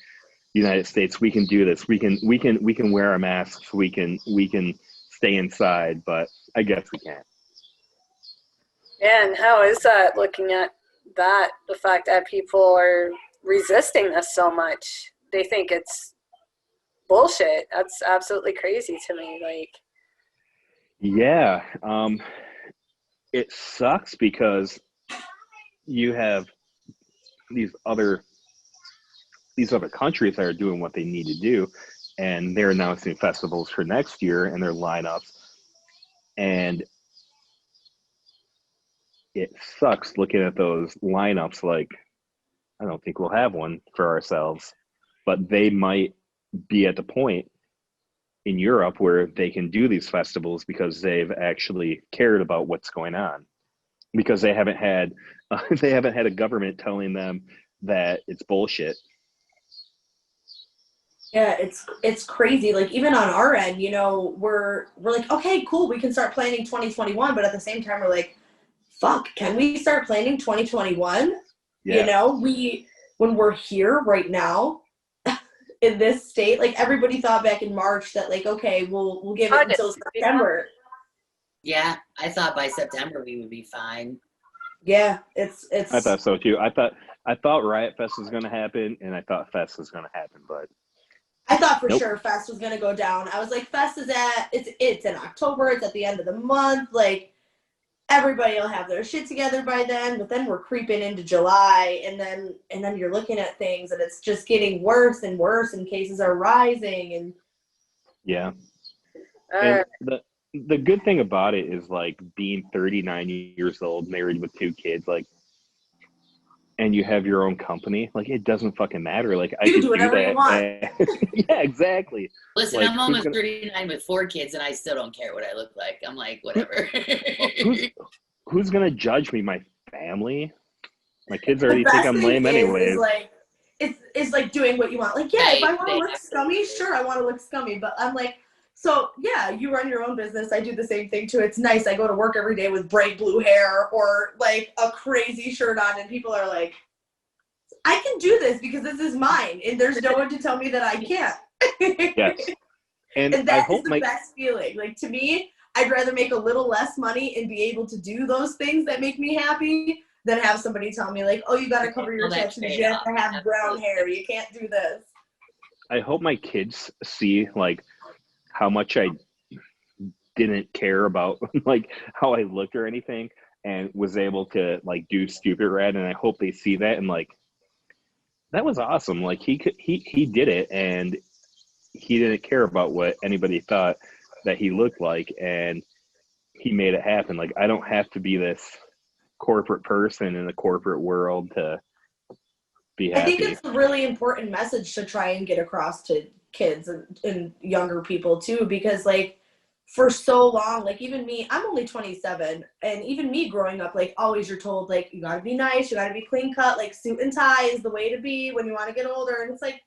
United States, we can do this. We can wear our masks. We can stay inside, but I guess we can't. Yeah, and how is that looking at that? The fact that people are resisting this so much, they think it's bullshit. That's absolutely crazy to me. Like, yeah, it sucks because you have these other countries that are doing what they need to do, and they're announcing festivals for next year and their lineups, and it sucks looking at those lineups. Like, I don't think we'll have one for ourselves, but they might be at the point in Europe where they can do these festivals because they've actually cared about what's going on, because they haven't had a government telling them that it's bullshit. Yeah, it's crazy. Like even on our end, we're like, okay, cool, we can start planning 2021, but at the same time we're like, fuck, can we start planning 2021? Yeah. When we're here right now in this state, like everybody thought back in March that like, okay, we'll give it until September. Yeah, I thought by September we would be fine. Yeah, it's. I thought so too. I thought Riot Fest was going to happen, and I thought Fest was going to happen, but I thought for sure Fest was going to go down. I was like, Fest is it's in October. It's at the end of the month. Like everybody will have their shit together by then. But then we're creeping into July, and then you're looking at things, and it's just getting worse and worse, and cases are rising. And yeah. And the good thing about it is like being 39 years old, married with 2 kids, like, and you have your own company, like it doesn't fucking matter. Like I can do whatever you want. Yeah, exactly. Listen, like, I'm almost 39 with 4 kids, and I still don't care what I look like. I'm like, whatever. Who's gonna judge me? My family? My kids already think I'm lame anyways. It's like doing what you want. Like, yeah, if I want to look scummy, sure, I want to look scummy. But I'm like, so yeah, you run your own business. I do the same thing too. It's nice. I go to work every day with bright blue hair or like a crazy shirt on, and people are like, I can do this because this is mine, and there's no one to tell me that I can't. Yes. And that is the best feeling. Like to me, I'd rather make a little less money and be able to do those things that make me happy than have somebody tell me like, oh, you got to cover your tattoos. You have to have brown hair. You can't do this. I hope my kids see like how much I didn't care about like how I looked or anything, and was able to like do Stupid Rad, and I hope they see that and like, that was awesome. Like he did it, and he didn't care about what anybody thought that he looked like, and he made it happen. Like I don't have to be this corporate person in the corporate world to be happy. I think it's a really important message to try and get across to kids and younger people too, because like for so long, like even me, I'm only 27, and even me growing up, like always you're told like you gotta be nice, you gotta be clean cut, like suit and tie is the way to be when you want to get older, and it's like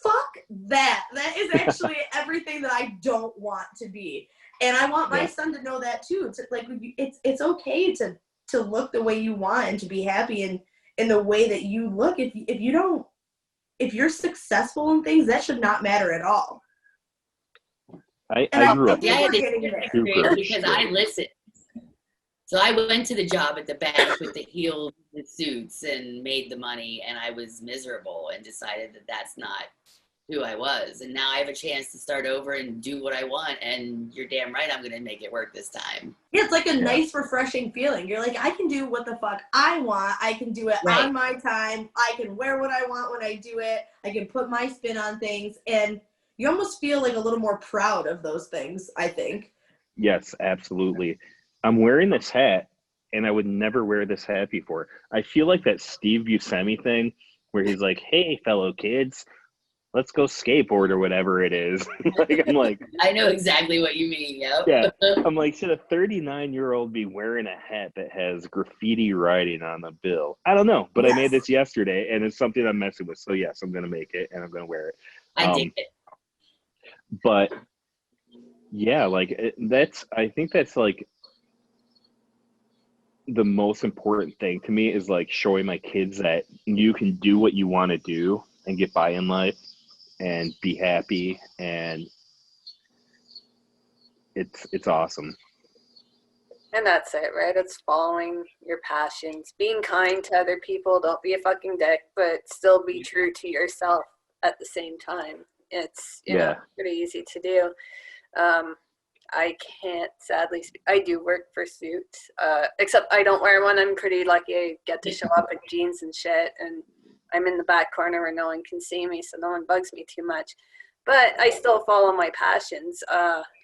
fuck that. That is actually everything that I don't want to be. And I want my son to know that too. It's like, it's okay to look the way you want and to be happy in the way that you look. If you're successful in things, that should not matter at all. I grew up because I listened. So I went to the job at the bank with the heels, the suits, and made the money, and I was miserable and decided that that's not who I was. And now I have a chance to start over and do what I want, and you're damn right I'm going to make it work this time. Yeah, it's like a nice, refreshing feeling. You're like, I can do what the fuck I want. I can do it on my time. I can wear what I want when I do it. I can put my spin on things, and you almost feel like a little more proud of those things, I think. Yes, absolutely. I'm wearing this hat, and I would never wear this hat before. I feel like that Steve Buscemi thing where he's like, hey, fellow kids, let's go skateboard or whatever it is. I'm like, I know exactly what you mean. Yep. Yeah. I'm like, should a 39-year-old be wearing a hat that has graffiti writing on the bill? I don't know, but I made this yesterday, and it's something I'm messing with. So yes, I'm going to make it, and I'm going to wear it. I dig it. But yeah, like I think that's like the most important thing to me is like showing my kids that you can do what you want to do and get by in life and be happy, and it's awesome. And that's it, right? It's following your passions, being kind to other people. Don't be a fucking dick, but still be true to yourself at the same time. It's you know pretty easy to do. I can't sadly speak. I do work for suits, except I don't wear one. I'm pretty lucky. I get to show up in jeans and shit, and I'm in the back corner where no one can see me, so no one bugs me too much. But I still follow my passions.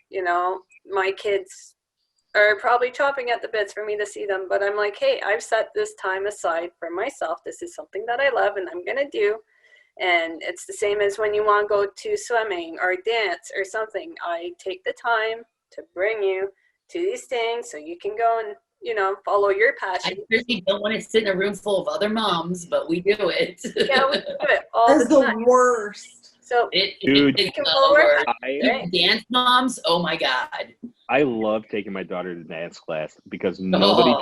You know, my kids are probably chopping at the bits for me to see them, but I'm like, hey, I've set this time aside for myself. This is something that I love and I'm going to do. And it's the same as when you want to go to swimming or dance or something. I take the time to bring you to these things so you can go and, you know, follow your passion. I really don't want to sit in a room full of other moms, but we do it. Yeah, we do it all the time. The worst. So it's forward. Dance moms, oh my God. I love taking my daughter to dance class because nobody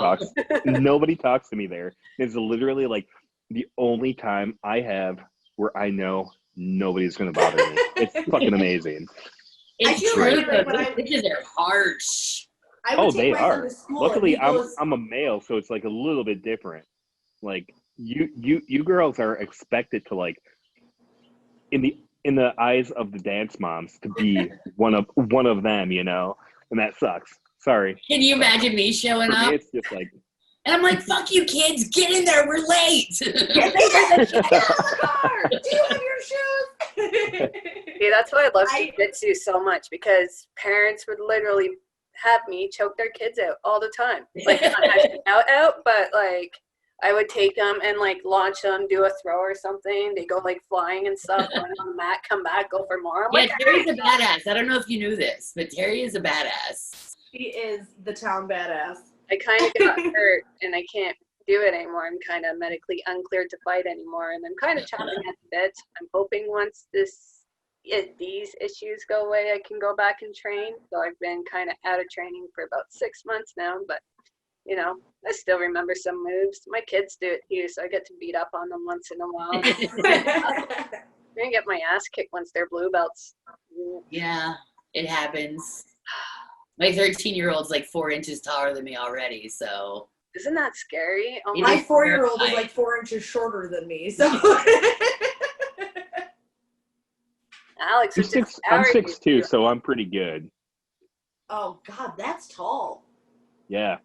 talks to me there. It's literally like the only time I have where I know nobody's going to bother me. It's fucking amazing. It's true, but those bitches are harsh. They are. Luckily, I'm a male, so it's like a little bit different. Like you girls are expected to like in the eyes of the dance moms to be one of them, you know, and that sucks. Sorry. Can you imagine me showing up? It's just like, and I'm like, fuck you kids, get in there, we're late. Get in the car. Do you have your shoes? See, that's why I love jiu-jitsu so much, because parents would literally have me choke their kids out all the time. Like, not out, but like I would take them and like launch them, do a throw or something. They go like flying and stuff, land on the mat, come back, go for more. Terry's a badass. I don't know if you knew this, but Terry is a badass. She is the town badass. I kind of got hurt and I can't do it anymore. I'm kind of medically uncleared to fight anymore, and I'm kind of chopping at the bit. I'm hoping once these issues go away, I can go back and train. So I've been kind of out of training for about 6 months now, but you know, I still remember some moves. My kids do it too, so I get to beat up on them once in a while. I'm gonna get my ass kicked once they're blue belts. Yeah, it happens. My 13-year-old's like 4 inches taller than me already, so. Isn't that scary? Oh, my 4-year-old is like 4 inches shorter than me, so. Alex, I'm 6'2", so I'm pretty good. Oh God, that's tall. Yeah.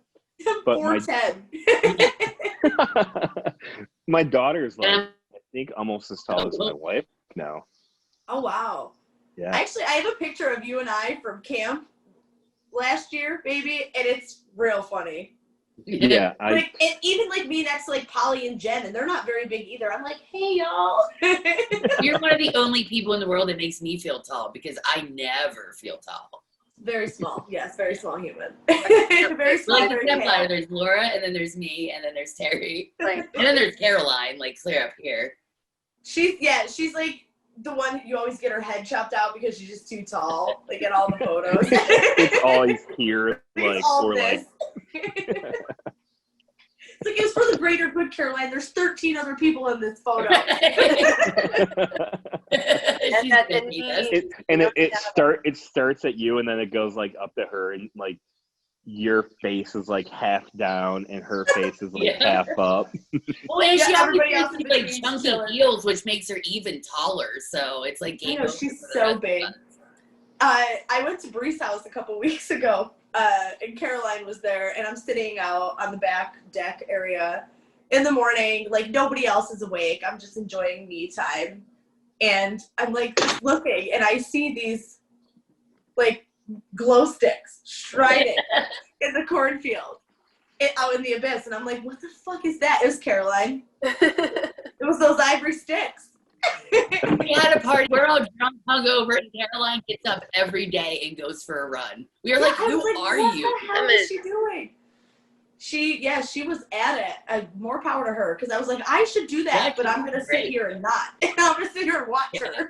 But 4'10". My daughter's like, I think almost as tall as my wife now. Oh wow. Yeah. Actually, I have a picture of you and I from camp last year, baby, and it's real funny. Yeah. Even like me next to like Polly and Jen, and they're not very big either. I'm like, hey y'all. You're one of the only people in the world that makes me feel tall, because I never feel tall. Very small. Yes, very small human. Very small. Like the stepladder, there's Laura, and then there's me, and then there's Terry. Right. And then there's Caroline, like clear up here. She's like the one you always get her head chopped out because she's just too tall. Like in all the photos. It's always here, It's like, all or this. like. It's like, it's for the greater good, Caroline. There's 13 other people in this photo. It starts at you, and then it goes like up to her, and like your face is like half down, and her face is like half up. Well, and she everybody has else in like between chunky chilling. heels, which makes her even taller. So it's like I know, she's so big. I went to Bree's house a couple weeks ago, and Caroline was there, and I'm sitting out on the back deck area in the morning, like nobody else is awake. I'm just enjoying me time. And I'm like just looking, and I see these like glow sticks striding in the cornfield out in the abyss. And I'm like, what the fuck is that? It was Caroline. It was those ivory sticks. We had a party. We're all drunk, hungover, and Caroline gets up every day and goes for a run. We were like, "Who are you?" What the hell is she doing? She was at it. More power to her, because I was like, I should do that, but I'm gonna sit here and not. I'm gonna sit here and watch her.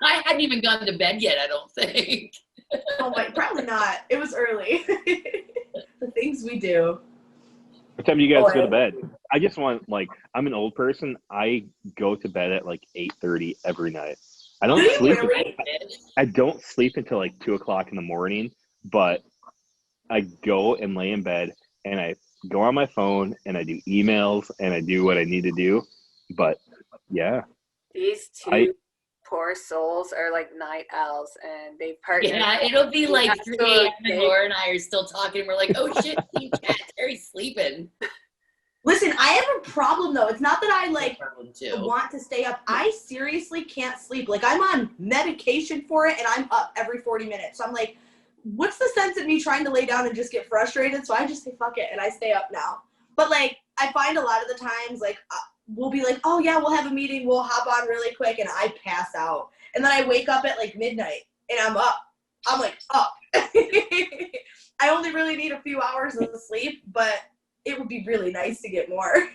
I hadn't even gone to bed yet. I don't think. Oh my, probably not. It was early. The things we do. What time do you guys go to bed? I just want, like, I'm an old person. I go to bed at like 8:30 every night. I don't sleep. I don't sleep until like 2:00 in the morning, but I go and lay in bed and I go on my phone and I do emails and I do what I need to do. But yeah, these two poor souls are like night owls, and they partner. Yeah, it'll be like 3 a.m. and Laura and I are still talking. We're like, oh shit, Team Cat, Terry's sleeping. Listen, I have a problem though. It's not that I like want to stay up. I seriously can't sleep. Like I'm on medication for it and I'm up every 40 minutes. So I'm like, what's the sense of me trying to lay down and just get frustrated? So I just say, fuck it. And I stay up now. But like, I find a lot of the times, like we'll be like, oh yeah, we'll have a meeting. We'll hop on really quick. And I pass out. And then I wake up at like midnight and I'm up. I'm like up. I only really need a few hours of sleep, but it would be really nice to get more.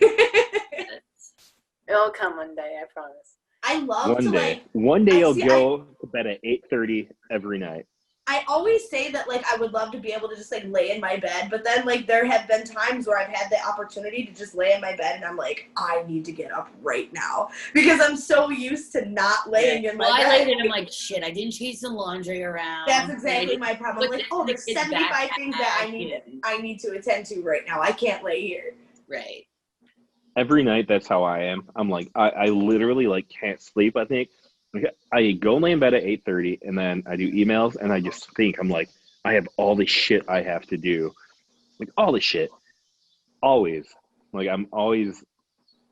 It'll come one day, I promise. I love to like. One day you'll go to bed at 8:30 every night. I always say that like I would love to be able to just like lay in my bed, but then like there have been times where I've had the opportunity to just lay in my bed and I'm like, I need to get up right now because I'm so used to not laying in my bed. I laid in and I'm like, shit, I didn't chase the laundry around. That's exactly my problem. I'm like, oh, there's 75 things that I need to attend to right now. I can't lay here. Right. Every night that's how I am. I'm like, I literally like can't sleep, I think. I go lay in bed at 8:30 and then I do emails and I just think, I'm like, I have all this shit I have to do. Like all this shit. Always. Like I'm always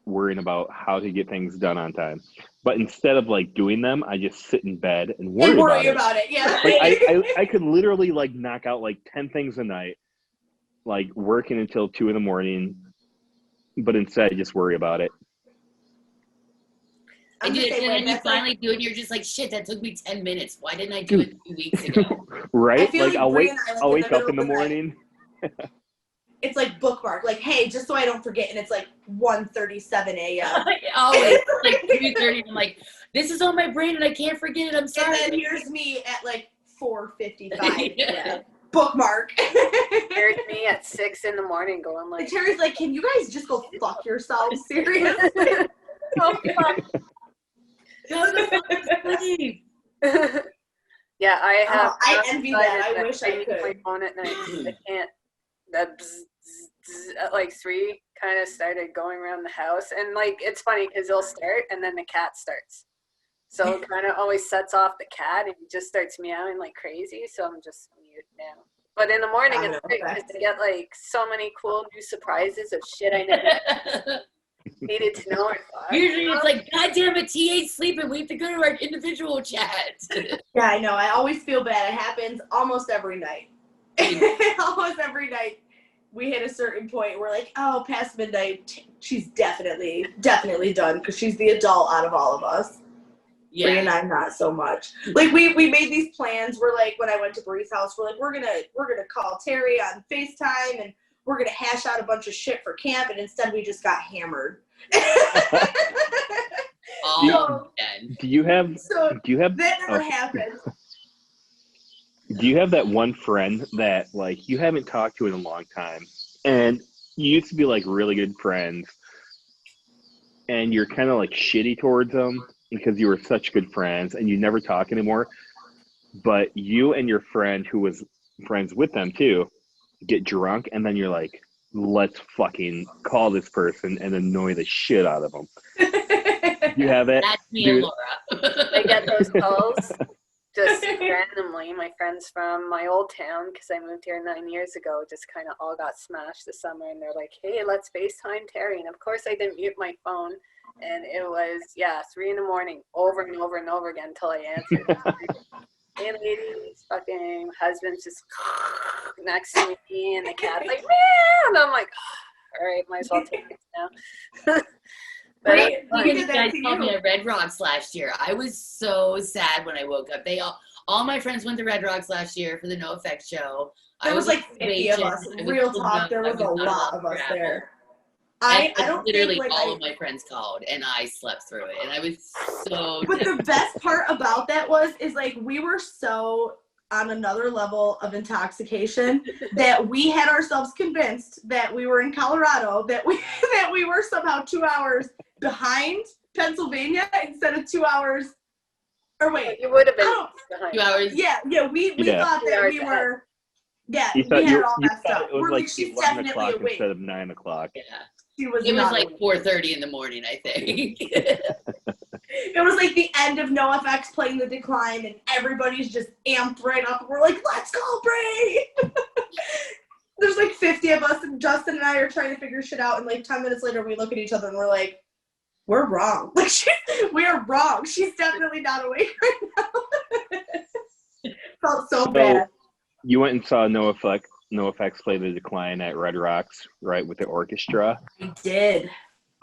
worrying about how to get things done on time. But instead of like doing them, I just sit in bed and worry about it. Yeah. Like I could literally like knock out like 10 things a night, like working until 2 a.m, but instead I just worry about it. And then you finally do it, and you're just like, shit, that took me 10 minutes. Why didn't I do it 2 weeks ago? Right? Like I'll wake up in the morning. It's like bookmark, like, hey, just so I don't forget, and it's like 1:37 a.m. Always like 2:30. I'm like, this is on my brain, and I can't forget it. I'm sorry. And then here's me at like 4:55. Yeah. Bookmark. Here's me at 6 a.m. going like. And Terry's like, can you guys just go fuck yourselves? Seriously. Oh, fuck. Yeah, I have. I envy that. I wish I could. My phone at night. I can't. That at like 3 kind of started going around the house, and like it's funny because it'll start and then the cat starts, so it kind of always sets off the cat and he just starts meowing like crazy. So I'm just mute now. But in the morning, it's great because I get like so many cool new surprises of shit I never needed to know or thought. Usually it's like, God damn it, TA's sleeping. We have to go to our individual chat. Yeah, I know. I always feel bad. It happens almost every night. Almost every night we hit a certain point. We're like, oh, past midnight, she's definitely done because she's the adult out of all of us. Yeah. Bree and I'm not so much. Like we made these plans. We're like, when I went to Bree's house, we're like, we're gonna call Terry on FaceTime and we're going to hash out a bunch of shit for camp, and instead we just got hammered. all weekend. Do you have that never happened. do you have that one friend that like you haven't talked to in a long time, and you used to be like really good friends, and you're kind of like shitty towards them because you were such good friends, and you never talk anymore, but you and your friend who was friends with them too get drunk, and then you're like, let's fucking call this person and annoy the shit out of them. You have it? That's me and Laura. I get those calls just randomly. My friends from my old town, because I moved here 9 years ago, just kind of all got smashed this summer, and they're like, hey, let's FaceTime Terry. And of course I didn't mute my phone, and it was 3 a.m. over and over and over again until I answered. Hey ladies, fucking husband's just next to me, and the cat's like, man, and I'm like, all right, might as well take it now. But Wait, you guys called me at Red Rocks last year. I was so sad when I woke up. All my friends went to Red Rocks last year for the No Effects show. There was like 50 of us. Real talk, there was a lot of us there. I don't literally think all of my friends called, and I slept through it, and I was so. But the best part about that is like we were so on another level of intoxication that we had ourselves convinced that we were in Colorado, that we were somehow 2 hours behind Pennsylvania instead of 2 hours. Or wait, you would have been behind. 2 hours. Yeah, we thought that we were. Yeah, You we had it all you messed thought up. it was We're like like, she's 11 definitely o'clock awake. instead of 9 o'clock. Yeah. She was It was not like awake. 4:30 in the morning, I think. It was like the end of NoFX playing The Decline, and everybody's just amped right up. We're like, let's go, Bray! There's like 50 of us, and Justin and I are trying to figure shit out, and like 10 minutes later, we look at each other and we're like, we're wrong. Like, we are wrong. She's definitely not awake right now. Felt so bad. You went and saw NoFX play The Decline at Red Rocks, right, with the orchestra. We did.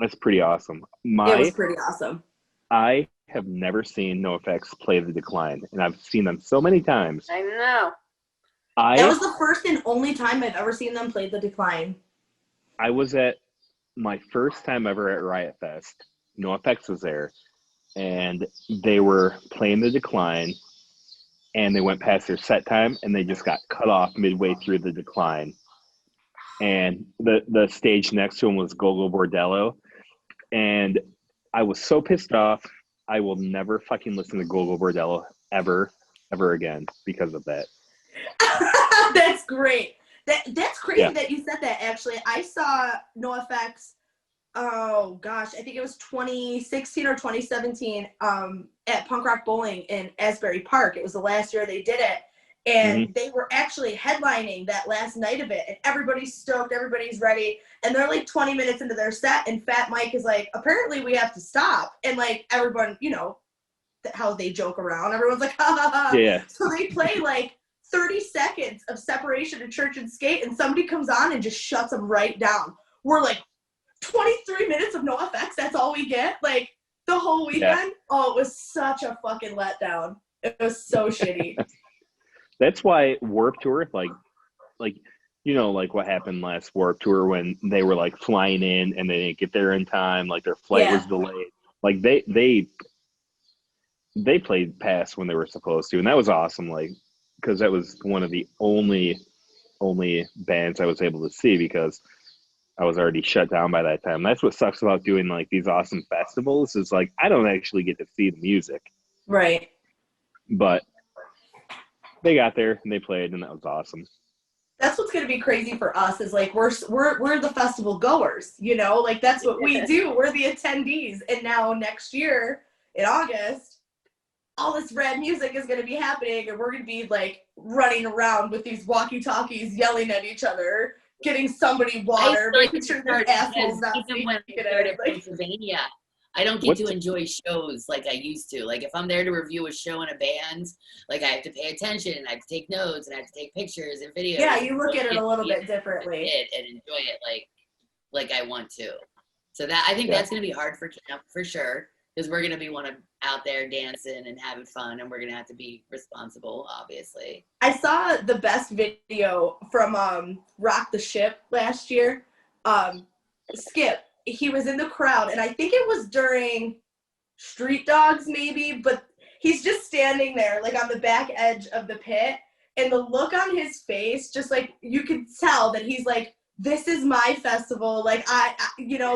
That's pretty awesome. It was pretty awesome. I have never seen NoFX play The Decline, and I've seen them so many times. I know. That was the first and only time I've ever seen them play The Decline. I was at my first time ever at Riot Fest. NoFX was there, and they were playing The Decline, and they went past their set time, and they just got cut off midway through The Decline. And the stage next to them was Gogo Bordello, and I was so pissed off. I will never fucking listen to Gogo Bordello ever again because of that. That's great. That's crazy that you said that, actually. I saw NoFX, oh gosh, I think it was 2016 or 2017 at Punk Rock Bowling in Asbury Park. It was the last year they did it. And they were actually headlining that last night of it. And everybody's stoked. Everybody's ready. And they're like 20 minutes into their set. And Fat Mike is like, apparently we have to stop. And like everyone, you know, how they joke around. Everyone's like, ha ha ha. Yeah. So they play like 30 seconds of Separation of Church and Skate. And somebody comes on and just shuts them right down. We're like, 23 minutes of NoFX. That's all we get? Like the whole weekend? Yeah. Oh, it was such a fucking letdown. It was so shitty. That's why Warped Tour, like you know, like what happened last Warped Tour when they were like flying in and they didn't get there in time, like their flight was delayed. Like they played past when they were supposed to, and that was awesome. Like because that was one of the only bands I was able to see because I was already shut down by that time. That's what sucks about doing like these awesome festivals is like I don't actually get to see the music, right? But they got there and they played, and that was awesome. That's what's going to be crazy for us is like we're the festival goers, you know, like that's what we do. We're the attendees. And now next year in August, all this rad music is going to be happening, and we're going to be like running around with these walkie-talkies, yelling at each other, getting somebody water, making sure their assholes not even when I started Punksylvania, I don't get to enjoy shows like I used to. Like if I'm there to review a show in a band, like I have to pay attention and I have to take notes and I have to take pictures and videos. Yeah, you look at it a little bit differently and enjoy it like I want to. So that I think that's going to be hard for camp for sure because we're going to be out there dancing and having fun, and we're going to have to be responsible, obviously. I saw the best video from Rock the Ship last year. Skip. He was in the crowd, and I think it was during street dogs maybe, but he's just standing there like on the back edge of the pit, and the look on his face, just like you could tell that he's like, this is my festival, like I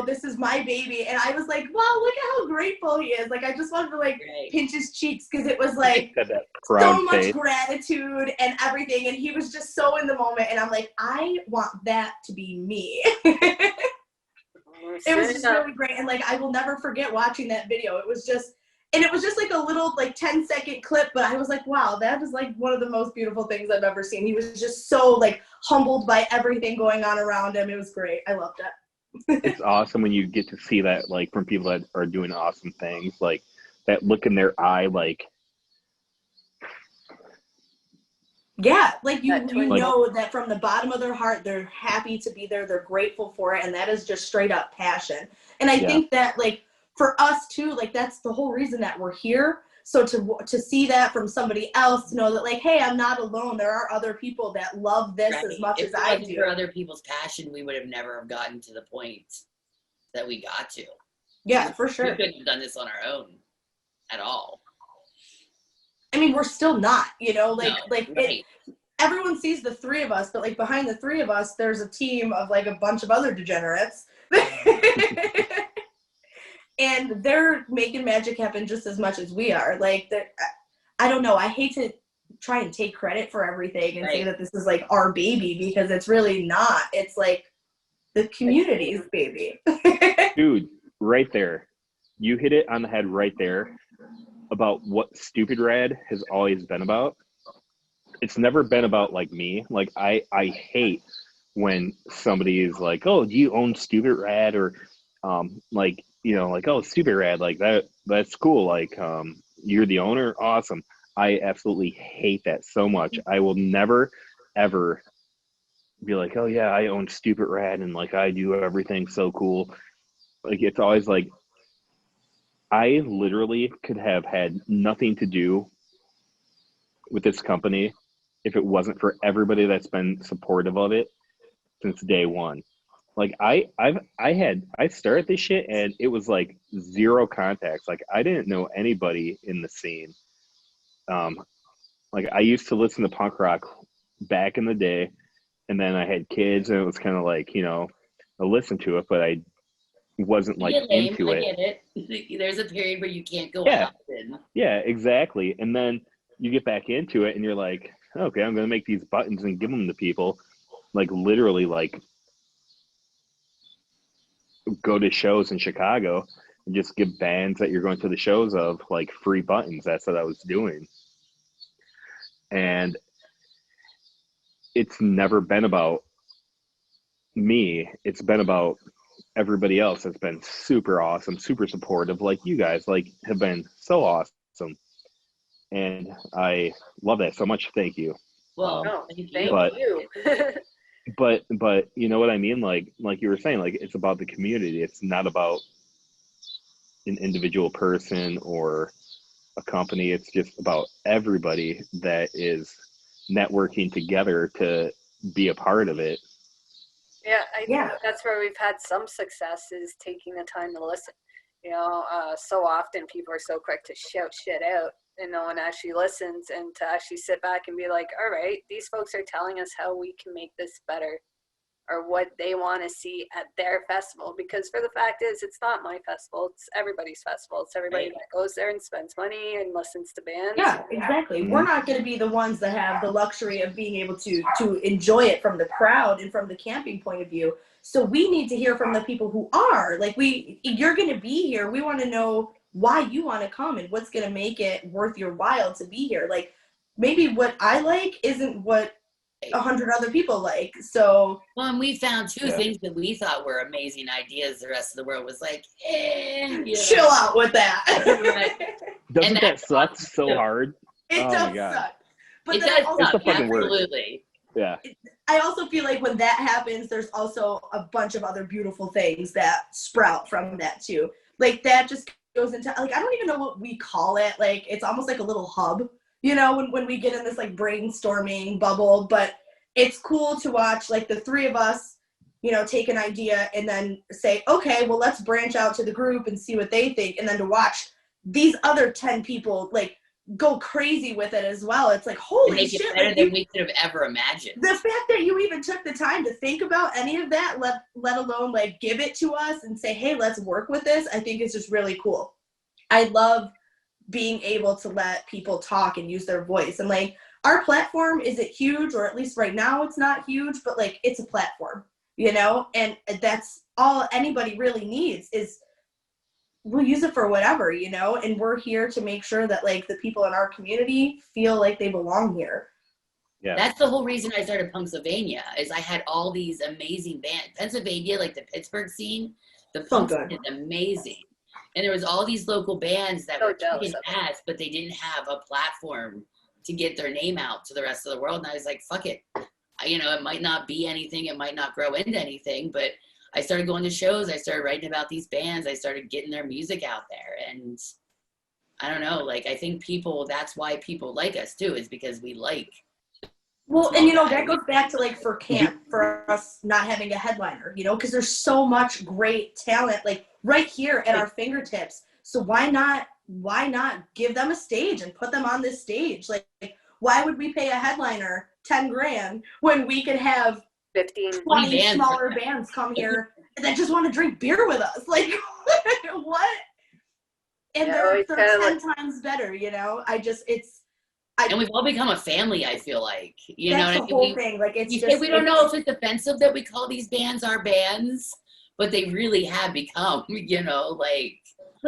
this is my baby. And I was like, wow, look at how grateful he is. Like I just wanted to like pinch his cheeks, because it was like so much gratitude and everything, and he was just so in the moment, and I'm like, I want that to be me. It was just really great, and like I will never forget watching that video. It was just like a little like 10-second clip, but I was like, wow, that was like one of the most beautiful things I've ever seen. He was just so like humbled by everything going on around him. It was great. I loved it. It's awesome when you get to see that, like, from people that are doing awesome things, like that look in their eye, like, yeah, like you know that from the bottom of their heart, they're happy to be there. They're grateful for it. And that is just straight up passion. And I think that like for us too, like that's the whole reason that we're here. So to see that from somebody else, to know that like, hey, I'm not alone. There are other people that love this as much as I do. For other people's passion, we would have never have gotten to the point that we got to. Yeah, for sure. We couldn't have done this on our own at all. I mean, we're still not, everyone sees the three of us, but like behind the three of us, there's a team of like a bunch of other degenerates. And they're making magic happen just as much as we are. Like, I don't know. I hate to try and take credit for everything and say that this is like our baby, because it's really not. It's like the community's baby. Dude, right there. You hit it on the head right there about what Stupid Rad has always been about. It's never been about like me. Like I hate when somebody is like, oh, do you own Stupid Rad? Or like, like, oh, Stupid Rad, like that's cool. Like, you're the owner. Awesome. I absolutely hate that so much. I will never, ever be like, oh yeah, I own Stupid Rad and like I do everything so cool. Like, it's always like, I literally could have had nothing to do with this company if it wasn't for everybody that's been supportive of it since day one. Like I started this shit and it was like zero contacts. Like I didn't know anybody in the scene. Like I used to listen to punk rock back in the day, and then I had kids and it was kind of like, I listened to it, but I wasn't like into it. I get it. There's a period where you can't go yeah. often. Yeah, exactly. And then you get back into it and you're like, okay, I'm going to make these buttons and give them to people. Like literally like go to shows in Chicago and just give bands that you're going to the shows of like free buttons. That's what I was doing. And it's never been about me. It's been about everybody else that's been super awesome, super supportive. Like you guys, like have been so awesome. And I love that so much. Thank you. Well, thank you. but you know what I mean? Like you were saying, like it's about the community. It's not about an individual person or a company. It's just about everybody that is networking together to be a part of it. Yeah, I think that's where we've had some success, is taking the time to listen. So often people are so quick to shout shit out and no one actually listens, and to actually sit back and be like, all right, these folks are telling us how we can make this better, or what they want to see at their festival. Because for the fact is, it's not my festival, it's everybody's festival. It's everybody that goes there and spends money and listens to bands. Yeah, exactly. We're not going to be the ones that have the luxury of being able to enjoy it from the crowd and from the camping point of view. So we need to hear from the people who are. Like, you're going to be here. We want to know why you want to come and what's going to make it worth your while to be here. Like, maybe what I like isn't what 100 other people like. So and we found two things that we thought were amazing ideas. The rest of the world was like, chill out with that. Doesn't that suck so hard? It does suck. But it does suck. Absolutely. Yeah. I also feel like when that happens, there's also a bunch of other beautiful things that sprout from that too. Like that just goes into, like, I don't even know what we call it. Like, it's almost like a little hub, when we get in this like brainstorming bubble. But it's cool to watch like the three of us, take an idea and then say, okay, well, let's branch out to the group and see what they think. And then to watch these other 10 people like go crazy with it as well. It's like, holy make shit. it better like, than we could have ever imagined. The fact that you even took the time to think about any of that, let alone like give it to us and say, hey, let's work with this, I think is just really cool. I love being able to let people talk and use their voice. And like, our platform isn't huge, or at least right now it's not huge, but like it's a platform, you know? And that's all anybody really needs is we'll use it for whatever, you know? And we're here to make sure that like the people in our community feel like they belong here. Yeah. That's the whole reason I started Punksylvania, is I had all these amazing bands. Pennsylvania, like the Pittsburgh scene, the punk scene is amazing. And there was all these local bands that were kicking ass, but they didn't have a platform to get their name out to the rest of the world. And I was like, fuck it. You know, it might not be anything. It might not grow into anything, but I started going to shows. I started writing about these bands. I started getting their music out there. And I don't know, like, I think people, that's why people like us too, is because we like. Well, and you know, that goes back to like for camp, for us not having a headliner, you know, because there's so much great talent like right here at our fingertips. So why not give them a stage and put them on this stage? Like, why would we pay a headliner $10,000 when we could have 20 smaller bands come here that just want to drink beer with us? Like, what? And they're 10 times better, you know? And we've all become a family, I feel like. You know what I mean? That's the whole thing. Like, it's just, we don't know if it's offensive that we call these bands our bands, but they really have become, you know, like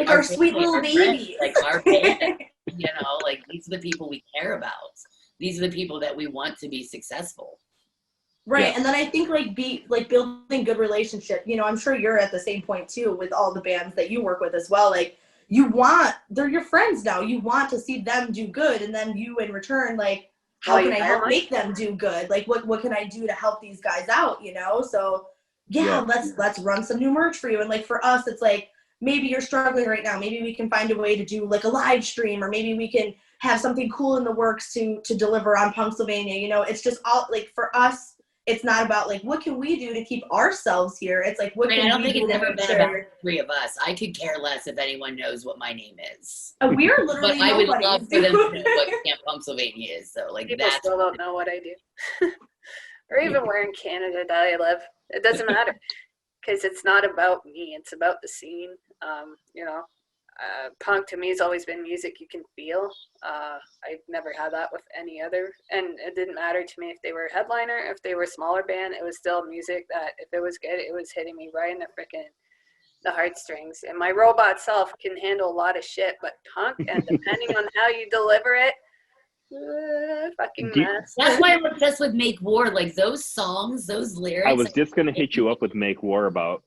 our sweet little baby. Like our band, you know, like these are the people we care about. These are the people that we want to be successful. Right. Yeah. And then I think building good relationship, you know, I'm sure you're at the same point too with all the bands that you work with as well. Like, they're your friends now. You want to see them do good, and then you in return, like, how can I help make them do good? Like, what can I do to help these guys out, you know? So let's run some new merch for you. And like for us, it's like, maybe you're struggling right now. Maybe we can find a way to do like a live stream, or maybe we can have something cool in the works to deliver on Punksylvania. You know, it's just all like for us, it's not about like, what can we do to keep ourselves here? It's like, what can we do? I don't think it's ever been about the three of us. I could care less if anyone knows what my name is. We're literally But I would love for them to know what Camp Punksylvania is. So like, people still don't know what I do. Or even where in Canada that I live. It doesn't matter. Because it's not about me. It's about the scene. You know, punk to me has always been music you can feel. I've never had that with any other, and it didn't matter to me if they were a headliner, if they were a smaller band. It was still music that if it was good, it was hitting me right in the heartstrings. And my robot self can handle a lot of shit, but punk, and depending on how you deliver it, fucking mess. That's why I'm obsessed with Make War. Like those songs, those lyrics. I was just gonna hit you up with Make War about.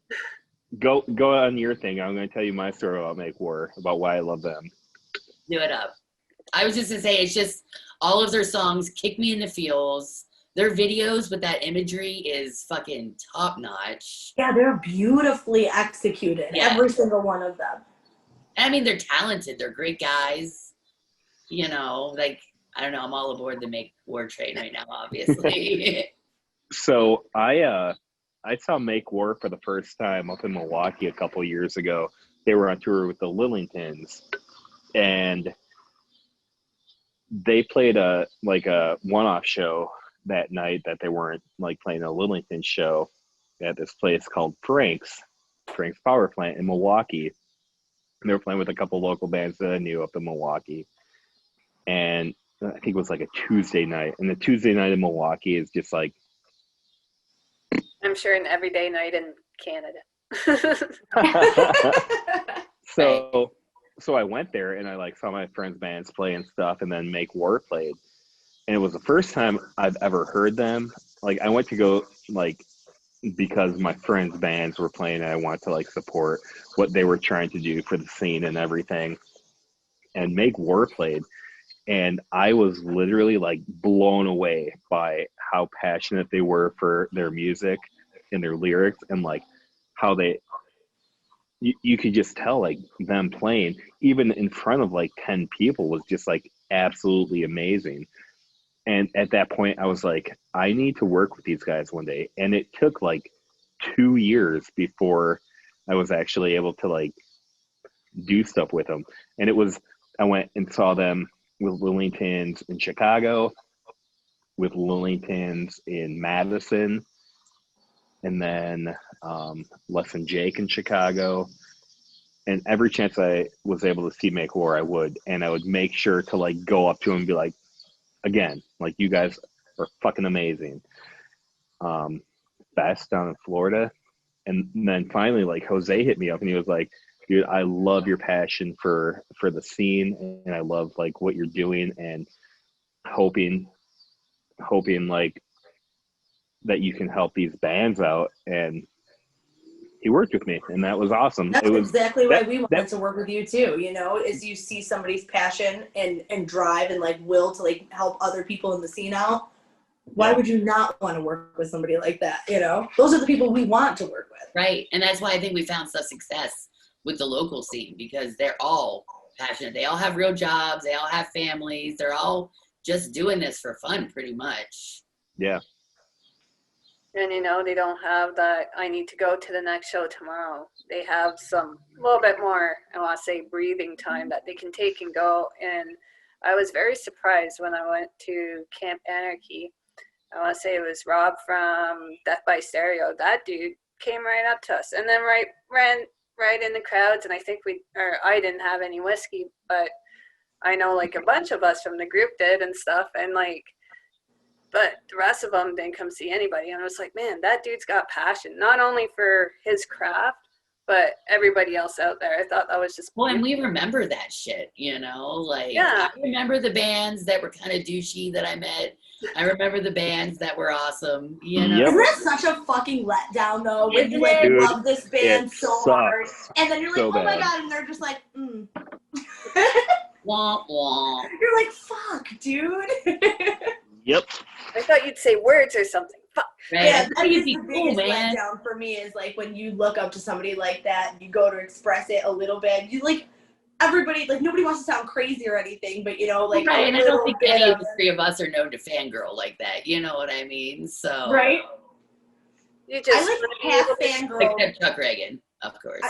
Go on your thing. I'm going to tell you my story about Make War, about why I love them. Do it up. I was just going to say, it's just all of their songs kick me in the feels. Their videos with that imagery is fucking top notch. Yeah, they're beautifully executed. Yeah. Every single one of them. I mean, they're talented. They're great guys. You know, like, I don't know. I'm all aboard the Make War train right now, obviously. So I saw Make War for the first time up in Milwaukee a couple years ago. They were on tour with the Lillingtons, and they played a one-off show that night that they weren't like playing a Lillington show at this place called Frank's Power Plant in Milwaukee. And they were playing with a couple local bands that I knew up in Milwaukee, and I think it was like a Tuesday night. And the Tuesday night in Milwaukee is just like, I'm sure an everyday night in Canada. So I went there and I like saw my friends' bands play and stuff, and then Make War played. And it was the first time I've ever heard them. Like I went to go like because my friends' bands were playing and I wanted to like support what they were trying to do for the scene and everything. And Make War played. And I was literally like blown away by how passionate they were for their music and their lyrics, and like how you could just tell like them playing even in front of like 10 people was just like absolutely amazing. And at that point I was like, I need to work with these guys one day. And it took like 2 years before I was actually able to like do stuff with them. And I went and saw them with Lillingtons in Chicago, with Lillingtons in Madison, and then Less Than Jake in Chicago. And every chance I was able to see Make War, I would. And I would make sure to like go up to him and be like, again, like, you guys are fucking amazing. Best down in Florida. And then finally, like, Jose hit me up and he was like, dude, I love your passion for the scene, and I love like what you're doing, and hoping like that you can help these bands out. And he worked with me, and that was awesome. That's it was exactly why we wanted to work with you too, you know, is you see somebody's passion and drive and like will to like help other people in the scene out. Why would you not want to work with somebody like that? You know, those are the people we want to work with. Right. And that's why I think we found such success with the local scene, because they're all passionate. They all have real jobs. They all have families. They're all just doing this for fun, pretty much. Yeah. And, you know, they don't have that, I need to go to the next show tomorrow. They have some, a little bit more, I want to say, breathing time that they can take and go. And I was very surprised when I went to Camp Anarchy. I want to say it was Rob from Death by Stereo. That dude came right up to us and then ran right in the crowds. And I think I didn't have any whiskey, but I know like a bunch of us from the group did and stuff. And like, but the rest of them didn't come see anybody. And I was like, man, that dude's got passion, not only for his craft, but everybody else out there. I thought that was just well, and we remember that shit, you know, like, yeah. I remember the bands that were kind of douchey that I met. I remember the bands that were awesome, you know. Yep. Isn't that such a fucking letdown though, when you like Dude, love this band so hard, and then you're like, so oh my bad. god, and they're just like, Wah, wah. You're like, fuck, dude. Yep. I thought you'd say words or something. Fuck. Right? Yeah, That's that how you is be the cool, biggest man. letdown for me, is like when you look up to somebody like that and you go to express it a little bit. You like, everybody, like, nobody wants to sound crazy or anything, but you know, like, Right, a and I don't little think bit any of the three of us are known to fangirl like that. You know what I mean? So right. You just I like half fangirl. except Chuck Reagan, of course.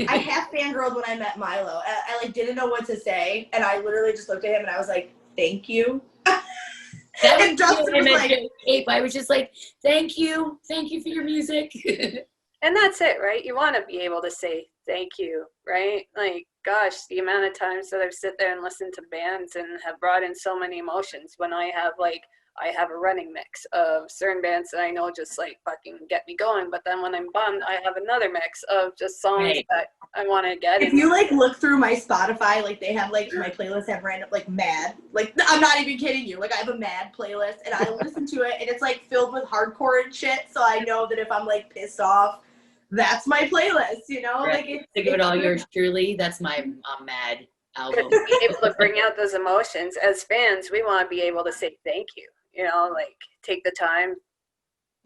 I half fangirled when I met Milo. I like didn't know what to say, and I literally just looked at him and I was like, "Thank you." That was And Justin was like, Ape. I was just like, thank you for your music. And that's it, right? You want to be able to say thank you, right? Like, gosh, the amount of times that I've sit there and listened to bands and have brought in so many emotions when I have a running mix of certain bands that I know just like fucking get me going. But then when I'm bummed, I have another mix of just songs Right. that I want to get. if you like look through my Spotify, like they have like my playlists have random like Mad. Like I'm not even kidding you. Like I have a Mad playlist and I listen to it and it's like filled with hardcore and shit. So I know that if I'm like pissed off, that's my playlist. You know, Right. like Think of it all yours truly. That's my Mad album. be able to bring out those emotions as fans. We want to be able to say thank you, you know, like take the time.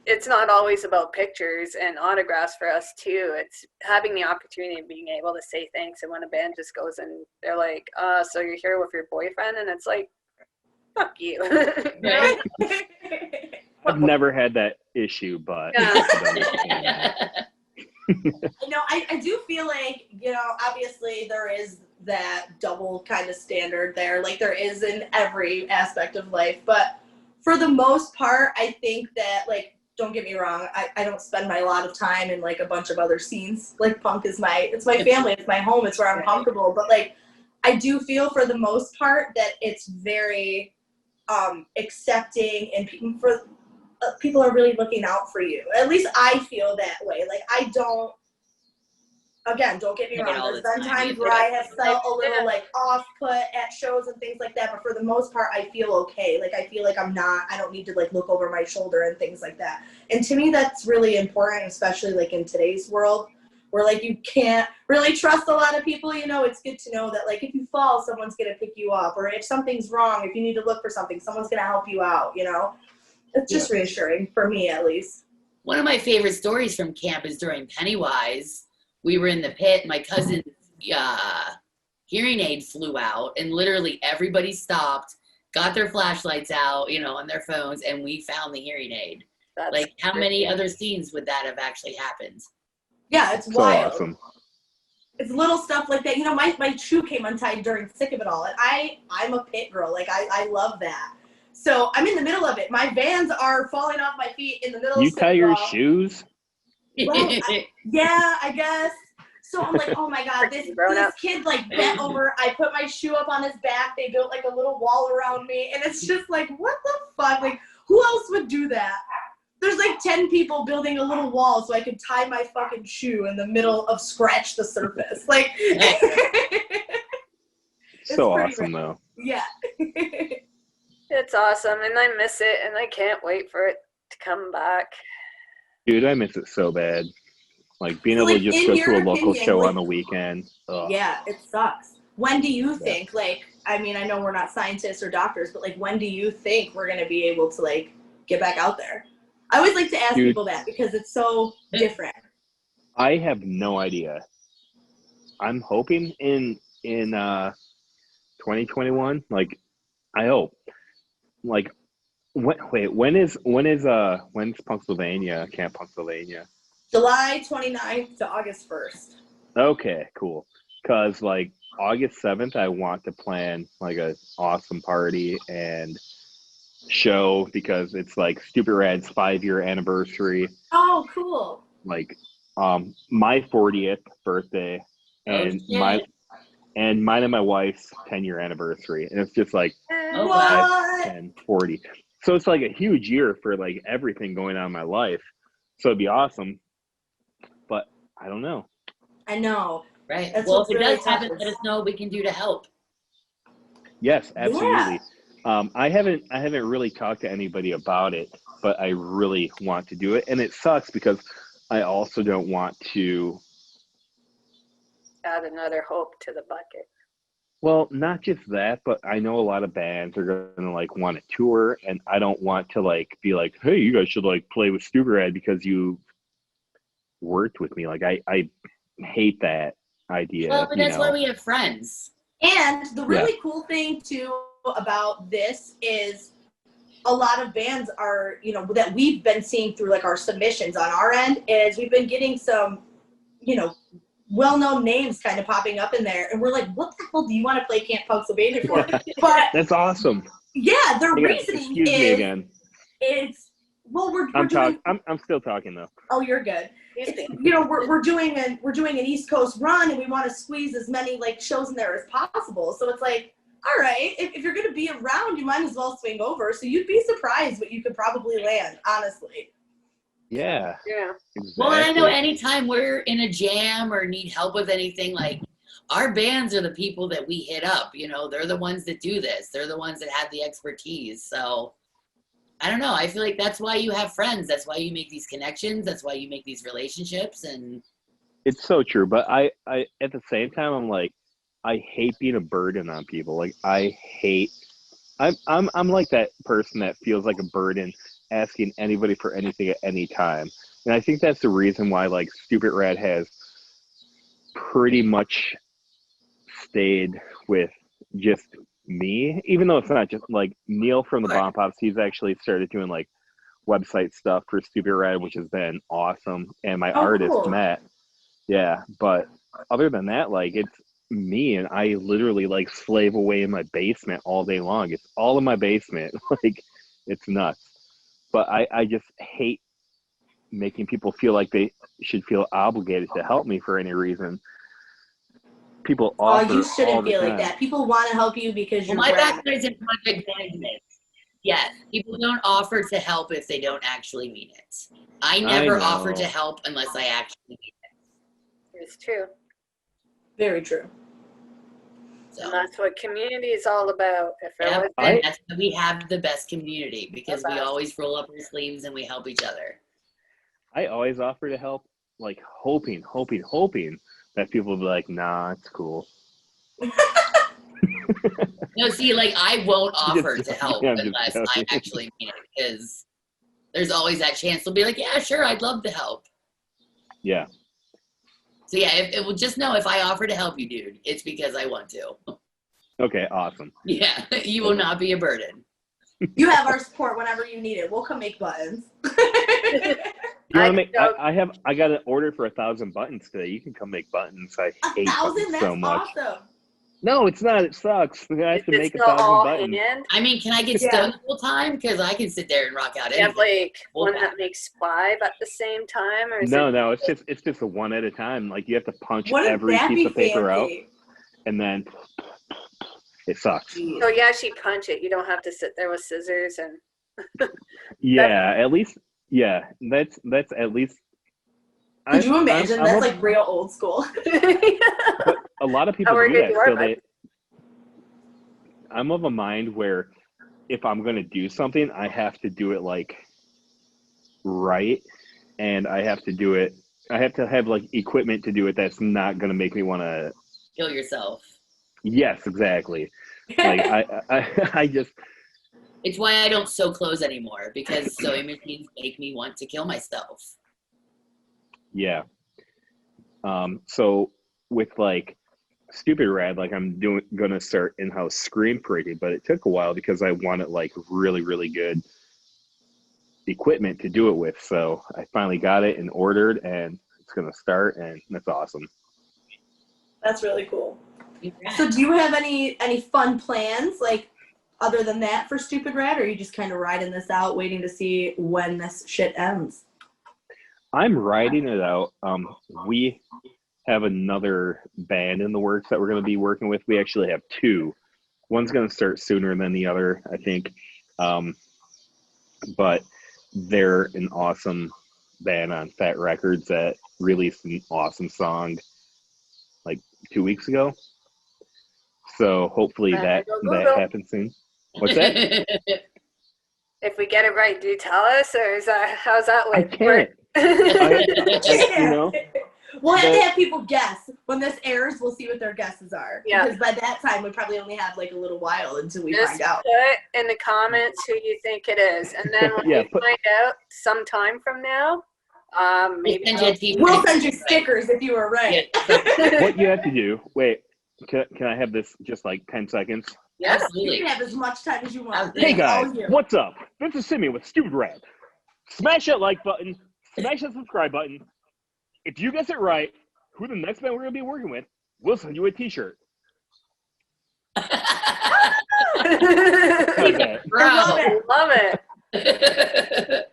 It's not always about pictures and autographs for us too. It's having the opportunity of being able to say thanks. And when a band just goes and they're like, so you're here with your boyfriend, and it's like, fuck you. You know? I've never had that issue, but Yeah. You know, I do feel like, you know, obviously there is that double kind of standard there, like there is in every aspect of life. But for the most part, I think that, like, don't get me wrong, I don't spend my lot of time in like a bunch of other scenes. Like punk is it's my family, it's my home, it's where I'm comfortable. But like, I do feel for the most part that it's very accepting, and people are really looking out for you. At least I feel that way. Like I don't, again, don't get me wrong, there's been times where I have felt a little like off put at shows and things like that, but for the most part I feel okay. Like I feel like I don't need to like look over my shoulder and things like that. And to me that's really important, especially like in today's world where like you can't really trust a lot of people. You know, it's good to know that like if you fall, someone's gonna pick you up, or if something's wrong, if you need to look for something, someone's gonna help you out, you know. It's just reassuring for me, at least. One of my favorite stories from camp is during Pennywise. We were in the pit. My cousin's hearing aid flew out, and literally everybody stopped, got their flashlights out, you know, on their phones, and we found the hearing aid. That's like, how many other scenes would that have actually happened? Yeah, it's so wild. awesome. It's little stuff like that. You know, my shoe came untied during the thick of it all. And I'm a pit girl. Like, I love that. So I'm in the middle of it. My Vans are falling off my feet in the middle You of tie your shoes? Well, yeah, I guess. So I'm like, oh my God, this kid like bent over. I put my shoe up on his back. They built like a little wall around me. And it's just like, what the fuck? Like, who else would do that? There's like 10 people building a little wall so I could tie my fucking shoe in the middle of scratch the surface. Like, so awesome though. Yeah. It's awesome, and I miss it, and I can't wait for it to come back. Dude, I miss it so bad. Like being able to just go to a local show on the weekend. Ugh. Yeah, it sucks. When do you think, like, I mean, I know we're not scientists or doctors, but like, when do you think we're going to be able to like get back out there? I always like to ask people that because it's so different. I have no idea. I'm hoping in 2021. Like, I hope. Like, when's Punksylvania, Camp Punksylvania? July 29th to August 1st. Okay, cool. Because like August 7th, I want to plan like an awesome party and show because it's like Stupid Rad's 5-year anniversary. Oh, cool. Like my 40th birthday and mine and my wife's 10-year anniversary. And it's just like 5, 10, 40. So it's like a huge year for like everything going on in my life. So it'd be awesome. But I don't know. I know. Right. That's well, if it really does happen, let us know what we can do to help. Yes, absolutely. Yeah. I haven't really talked to anybody about it, but I really want to do it. And it sucks because I also don't want to add another hope to the bucket. Well, not just that, but I know a lot of bands are gonna like want to tour, and I don't want to like be like, hey, you guys should like play with Stupid Rad because you worked with me. Like I hate that idea. Well, but that's why we have friends. And the really cool thing too about this is a lot of bands are, you know, that we've been seeing through like our submissions on our end is we've been getting some, you know, well-known names kind of popping up in there, and we're like, what the hell do you want to play Camp Punksylvania for? But that's awesome. Yeah, their reasoning excuse me again. It's we're I'm doing. I'm still talking though. Oh, you're good. You know, we're doing an East Coast run, and we want to squeeze as many like shows in there as possible. So it's like, all right, if you're gonna be around, you might as well swing over. So you'd be surprised what you could probably land, honestly. Yeah. Yeah. Exactly. Well, I know anytime we're in a jam or need help with anything, like our bands are the people that we hit up. You know, they're the ones that do this. They're the ones that have the expertise. So I don't know. I feel like that's why you have friends. That's why you make these connections. That's why you make these relationships. And it's so true. But I at the same time, I'm like, I hate being a burden on people. Like I'm like that person that feels like a burden asking anybody for anything at any time. And I think that's the reason why like Stupid Rad has pretty much stayed with just me, even though it's not just like Neil from the Bomb Pops. He's actually started doing like website stuff for Stupid Rad, which has been awesome. And my artist, cool. Matt. Yeah. But other than that, like it's me, and I literally like slave away in my basement all day long. It's all in my basement. Like it's nuts. But I just hate making people feel like they should feel obligated to help me for any reason. People offer you shouldn't feel time. like that. People want to help you because you're my background is in project management. Yes, people don't offer to help if they don't actually mean it. I never offer to help unless I actually mean it. It's true. Very true. So, and that's what community is all about. That's why we have the best community, because we always roll up our sleeves and we help each other. I always offer to help, like hoping that people will be like, nah, it's cool. No, see, like I won't offer to help unless I actually mean it, because there's always that chance they'll be like, yeah, sure, I'd love to help. Yeah. So yeah, it will just know if I offer to help you, dude, it's because I want to. Okay, awesome. Yeah, you will not be a burden. You have our support whenever you need it. We'll come make buttons. You want to make? I got an order for 1,000 buttons today. You can come make buttons. I hate 1,000? buttons That's so much. awesome. No, it's not. It sucks. I have to Is it make still 1,000 all buttons. hand? I mean, can I get Yeah. stoned the whole time? Because I can sit there and rock out Do you have anything. like one that makes 5 at the same time, or is No, it's just a one at a time. Like you have to punch Wouldn't every that piece be of paper out, fancy? and then it sucks. So you actually punch it. You don't have to sit there with scissors and. Yeah, at least. Yeah, that's at least. Could you imagine? That's a, like real old school. But a lot of people How are do you that. doing, So bud? I'm of a mind where if I'm going to do something, I have to do it like right, and I have to do it. I have to have like equipment to do it that's not going to make me want to. Kill yourself. Yes, exactly. Like I just. It's why I don't sew clothes anymore, because sewing machines make me want to kill myself. Yeah. So with like Stupid Rad, like I'm gonna start in-house screen printing, but it took a while because I wanted like really, really good equipment to do it with. So I finally got it and ordered, and it's gonna start, and that's awesome. That's really cool. So do you have any fun plans, like, other than that for Stupid Rad, or are you just kind of riding this out, waiting to see when this shit ends? I'm riding it out. We have another band in the works that we're going to be working with. We actually have 2. One's going to start sooner than the other, I think. But they're an awesome band on Fat Records that released an awesome song like 2 weeks ago. So hopefully that happens soon. What's that? If we get it right, do you tell us, or is that how's that I work? can't. You know? We'll have to have people guess. When this airs, we'll see what their guesses are. Yeah. Because by that time, we probably only have like a little while until we Just find out. put in the comments who you think it is, and then when we find out some time from now, maybe We'll send you stickers if you were right. Yeah. What you have to do, wait, can I have this just like 10 seconds? You Absolutely. can have as much time as you want. Hey guys, All you. what's up? This is Simeon with Stupid Rad. Smash that like button, smash that subscribe button. If you guess it right, who the next band we're going to be working with, we'll send you a t-shirt. How's that? I Love it.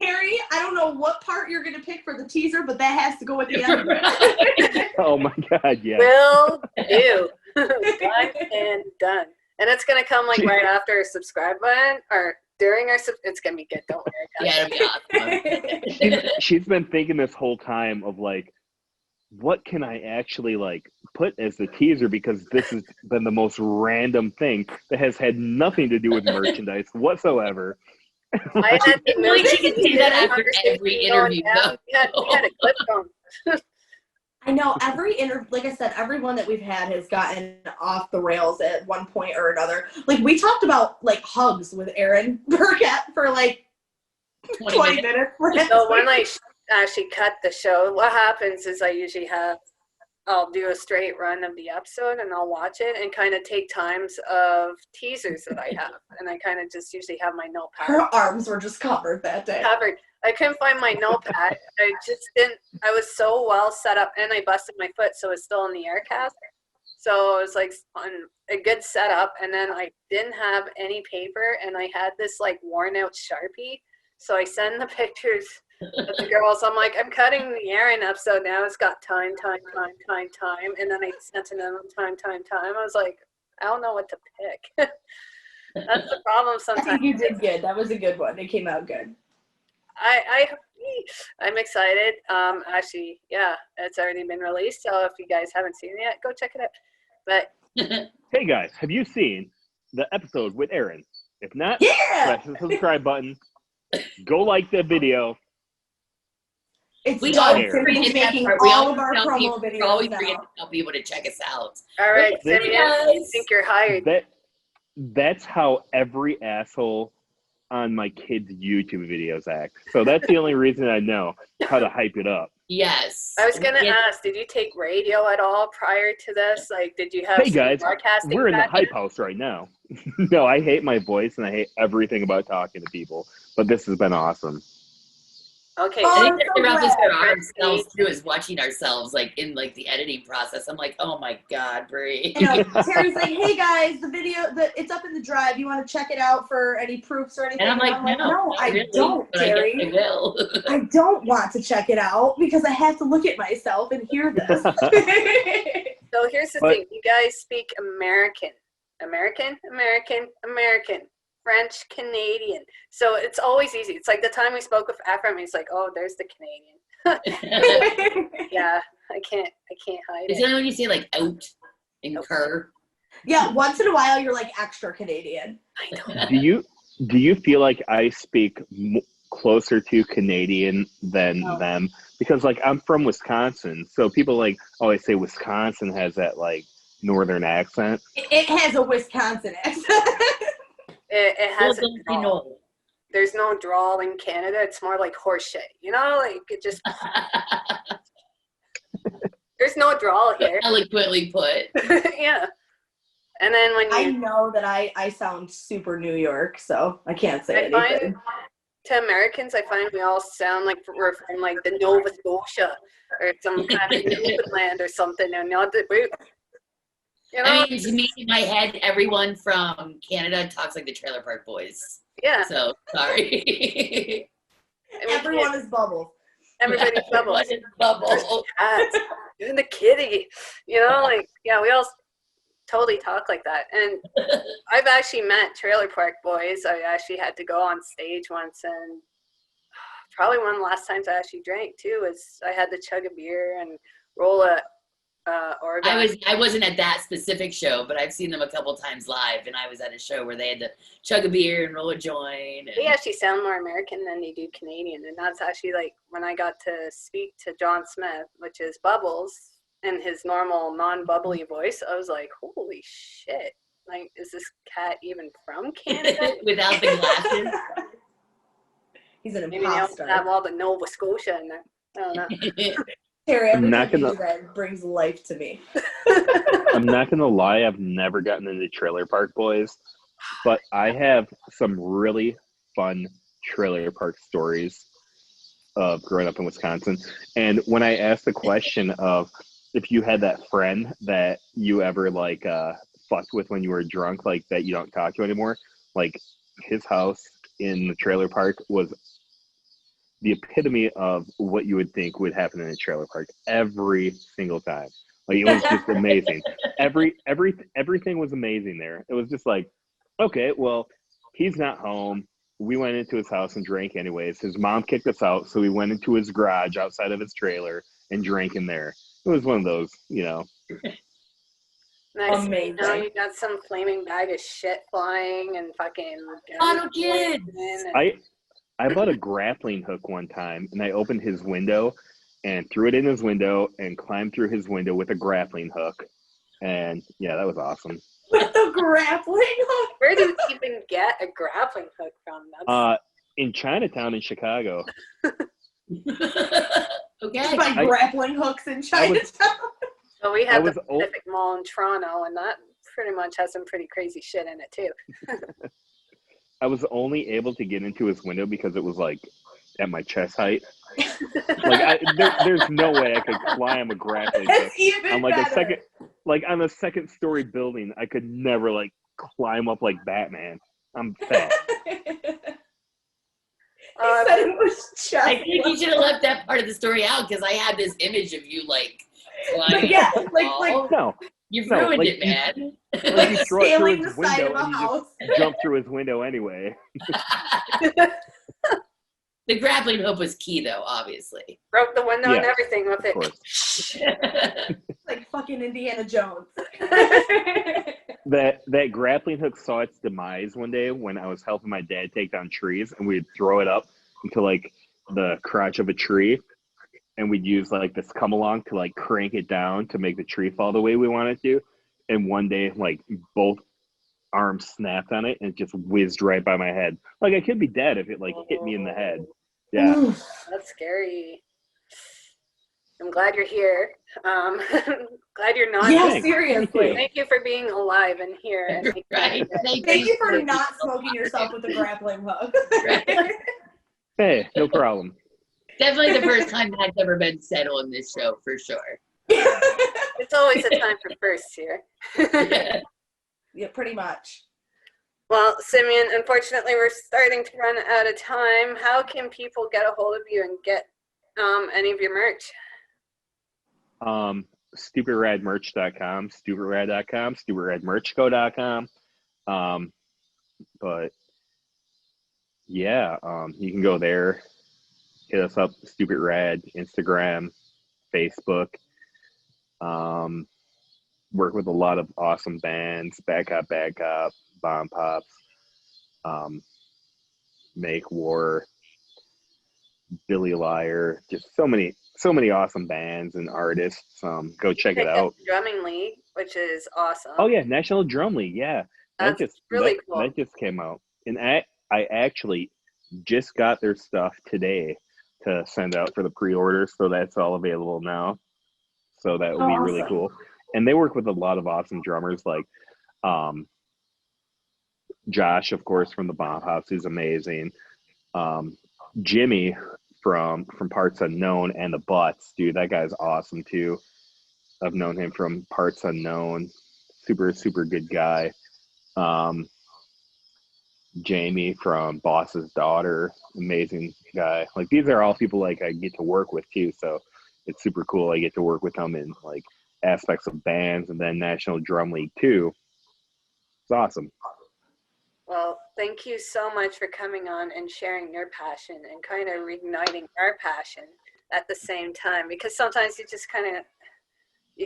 Harry, I don't know what part you're going to pick for the teaser, but that has to go at the end of it. Oh my God, yeah. Will do. Done and done. And it's going to come like right after our subscribe button, or during our, it's going to be good. Don't worry. Yeah, it'll be awesome. She's been thinking this whole time of like, what can I actually like put as the teaser, because this has been the most random thing that has had nothing to do with merchandise whatsoever. I had the Like, she can do that after conversation every going interview, down. though. We had a clip going. I know like I said, everyone that we've had has gotten off the rails at one point or another. Like, we talked about like hugs with Aaron Burkett for like 20 minutes. So when I actually cut the show, what happens is I'll do a straight run of the episode and I'll watch it and kind of take times of teasers that I have. And I kind of just usually have my notepad Her arms were just covered that day. covered. I couldn't find my notepad. I was so well set up, and I busted my foot, so it's still in the air cast. So it was like on a good setup, and then I didn't have any paper, and I had this like worn out Sharpie. So I send the pictures of the girls. I'm like, I'm cutting the Aaron episode now. It's got time. And then I sent to them time. I was like, I don't know what to pick. That's the problem I sometimes. think you did good. That was a good one. It came out good. I'm excited. Actually, yeah, it's already been released. So if you guys haven't seen it yet, go check it out. But Hey guys, have you seen the episode with Aaron? If not, Yeah! press the subscribe button. Go like the video. It's We done. always Simeon's forget that making part. We all always of our tell promo people- we videos always now. forget to tell people to check us out. all right, Hey, Simeon, I guys. think you're hired. That's how every asshole on my kids' YouTube videos act. So that's the only reason I know how to hype it up. Yes. I was gonna Yeah. ask, did you take radio at all prior to this? Like, did you have Hey some guys, broadcasting? we're in the back hype house right now. No, I hate my voice and I hate everything about talking to people. But this has been awesome. Okay. Oh, I think I'm that's so the roughest glad. for ourselves too, is watching ourselves like in like the editing process. I'm like, oh my God, Brie. You know, Terry's like, hey guys, it's up in the drive. You want to check it out for any proofs or anything? And I'm like, no, no, I really, don't, but Terry. I guess I will. I don't want to check it out because I have to look at myself and hear this. So here's the thing. You guys speak American. American, American, American. French, Canadian. So it's always easy. It's like the time we spoke with Ephraim, he's like, oh, there's the Canadian. Yeah, I can't hide It's it. only when you say like out and cur. Yeah, once in a while you're like extra Canadian. I know. Do you feel like I speak closer to Canadian than them? Because like I'm from Wisconsin, so people like always say Wisconsin has that like northern accent. It has a Wisconsin accent. It has a Well, don't you drawl. know? There's no drawl in Canada. It's more like horse shit. You know, like it just there's no drawl here. Eloquently put. Yeah. And then when I you know that I sound super New York, so I can't say I anything. find to Americans, I find we all sound like we're from like the Nova Scotia or some kind of Newfoundland or something, and not that we, you know. I mean, to me, in my head, everyone from Canada talks like the Trailer Park Boys. Yeah. So sorry. I mean, Everyone is Bubbles. everybody's bubbles. Everyone is Bubble. Cats, even the kitty, you know, like yeah, we all totally talk like that. And I've actually met Trailer Park Boys. I actually had to go on stage once, and probably one of the last times I actually drank too was I had to chug a beer and roll a Oregon. I wasn't at that specific show, but I've seen them a couple times live, and I was at a show where they had to chug a beer and roll a joint. And They actually sound more American than they do Canadian, and that's actually like when I got to speak to John Smith, which is Bubbles, in his normal non-bubbly voice. I was like, holy shit, like is this cat even from Canada? without the glasses. He's an Maybe they don't imposter. have all the Nova Scotia in there. I don't know. Terry, every I'm not time you gonna- do that brings life to me. I'm not gonna lie, I've never gotten into Trailer Park Boys, but I have some really fun Trailer Park stories of growing up in Wisconsin. And when I asked the question of if you had that friend that you ever like fucked with when you were drunk, like that you don't talk to anymore, like his house in the trailer park was the epitome of what you would think would happen in a trailer park every single time. Like it was just amazing. Everything was amazing there. It was just like, okay, well, he's not home. We went into his house and drank anyways. His mom kicked us out, so we went into his garage outside of his trailer and drank in there. It was one of those, you know. Nice. Amazing. Now you got some flaming bag of shit flying and fucking. Little kids. I bought a grappling hook one time, and I opened his window and threw it in his window and climbed through his window with a grappling hook. And yeah, that was awesome. With the grappling hook. Where do you even get a grappling hook from? That's In Chinatown in Chicago. Okay. By grappling hooks in Chinatown. so we I have the was old- Pacific Mall in Toronto, and that pretty much has some pretty crazy shit in it too. I was only able to get into his window because it was like at my chest height. Like there's no way I could climb a grappling hook. That's even I'm like better. on a second story building. I could never like climb up like Batman. I'm fat. He said it was just. I think you should have left that part of the story out because I had this image of you like But climbing. yeah, the like wall. No, You've no, ruined like, it, man. like you throw it through scaling the his side window of a and you house. just jump through his window anyway. The grappling hook was key, though, obviously. Broke the window and Yeah, everything with Of it. course. Like fucking Indiana Jones. That grappling hook saw its demise one day when I was helping my dad take down trees, and we'd throw it up into like the crotch of a tree, and we'd use like this come along to like crank it down to make the tree fall the way we wanted to. And one day, like both arms snapped on it and it just whizzed right by my head. Like I could be dead if it like hit me in the head. Yeah. Oof. That's scary. I'm glad you're here. Glad you're not. Yeah, Thanks. seriously. Thank you for being alive and here. And Right. Thank you for not smoking yourself with a grappling hook. Right. Hey, no problem. Definitely the first time that's ever been said on this show, for sure. It's always a time for firsts here. Yeah, pretty much. Well, Simeon, unfortunately, we're starting to run out of time. How can people get a hold of you and get any of your merch? StupidRadMerch.com, StupidRad.com, StupidRadMerchCo.com. But yeah, you can go there, hit us up, Stupid Rad, Instagram, Facebook. Work with a lot of awesome bands, Bad Cop, Bomb Pops, Make War, Billy Liar, just so many awesome bands and artists. Go check it out. Drumming League, which is awesome. Oh yeah, National Drum League, yeah. That's really cool. That just came out. And I actually just got their stuff today to send out for the pre-order, so that's all available now. So that will be really cool. And they work with a lot of awesome drummers, like Josh, of course, from the Bomb House, who's amazing. Jimmy from Parts Unknown and the Butts, dude, that guy's awesome too. I've known him from Parts Unknown. Super good guy. Jamie from Boss's Daughter, amazing guy. Like, these are all people like I get to work with too, so it's super cool. I get to work with them in like aspects of bands, and then National Drum League too. It's awesome. Well, thank you so much for coming on and sharing your passion and kind of reigniting our passion at the same time, because sometimes you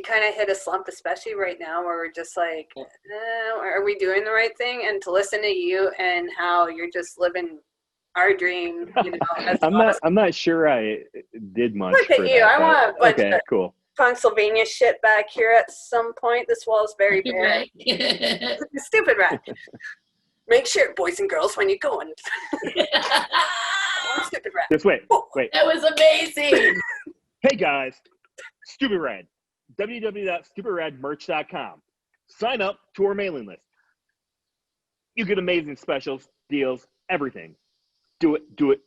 kind of hit a slump, especially right now, where we're just like, are we doing the right thing? And to listen to you and how you're just living our dream, you know. As I'm not sure I did much. Look at for you! that, I want a bunch okay, of cool. Punksylvania shit back here at some point. This wall's very bare. Stupid Rat. Make sure, boys and girls, when you're going. Stupid Rat. Just wait. That was amazing. Hey guys, Stupid Rad. www.stupidradmerch.com. Sign up to our mailing list. You get amazing specials, deals, everything. Do it. Do it.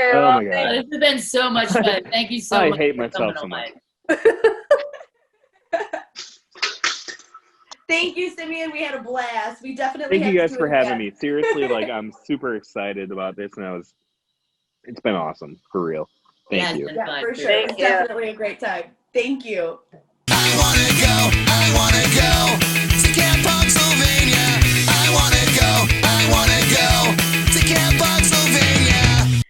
Oh my god. This has been so much fun. Thank you so much. I hate myself so much. Thank you, Simeon. We had a blast. We definitely Thank you have guys to do for it having again. me. Seriously, like, I'm super excited about this, and it's been awesome, for real. Thank you. Yeah, for sure. Thank It's you. definitely a great time. Thank you. I wanna go to Camp Punksylvania. I wanna go to Camp Punksylvania.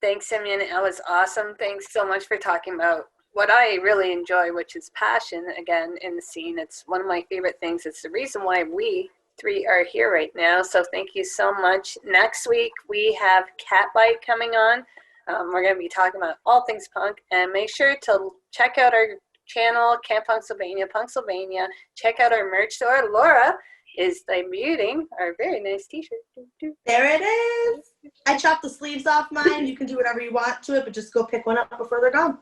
Thanks, Simeon. That was awesome. Thanks so much for talking about what I really enjoy, which is passion, again, in the scene. It's one of my favorite things. It's the reason why we three are here right now. So thank you so much. Next week, we have Catbite coming on. We're going to be talking about all things punk. And make sure to check out our channel, Camp Punksylvania. Check out our merch store. Laura is debuting our very nice t-shirt. There it is. I chopped the sleeves off mine. You can do whatever you want to it, but just go pick one up before they're gone.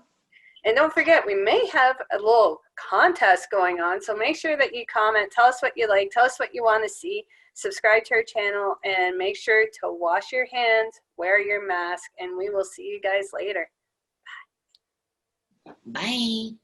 And don't forget, we may have a little contest going on, so make sure that you comment. Tell us what you like. Tell us what you want to see. Subscribe to our channel, and make sure to wash your hands, wear your mask, and we will see you guys later. Bye.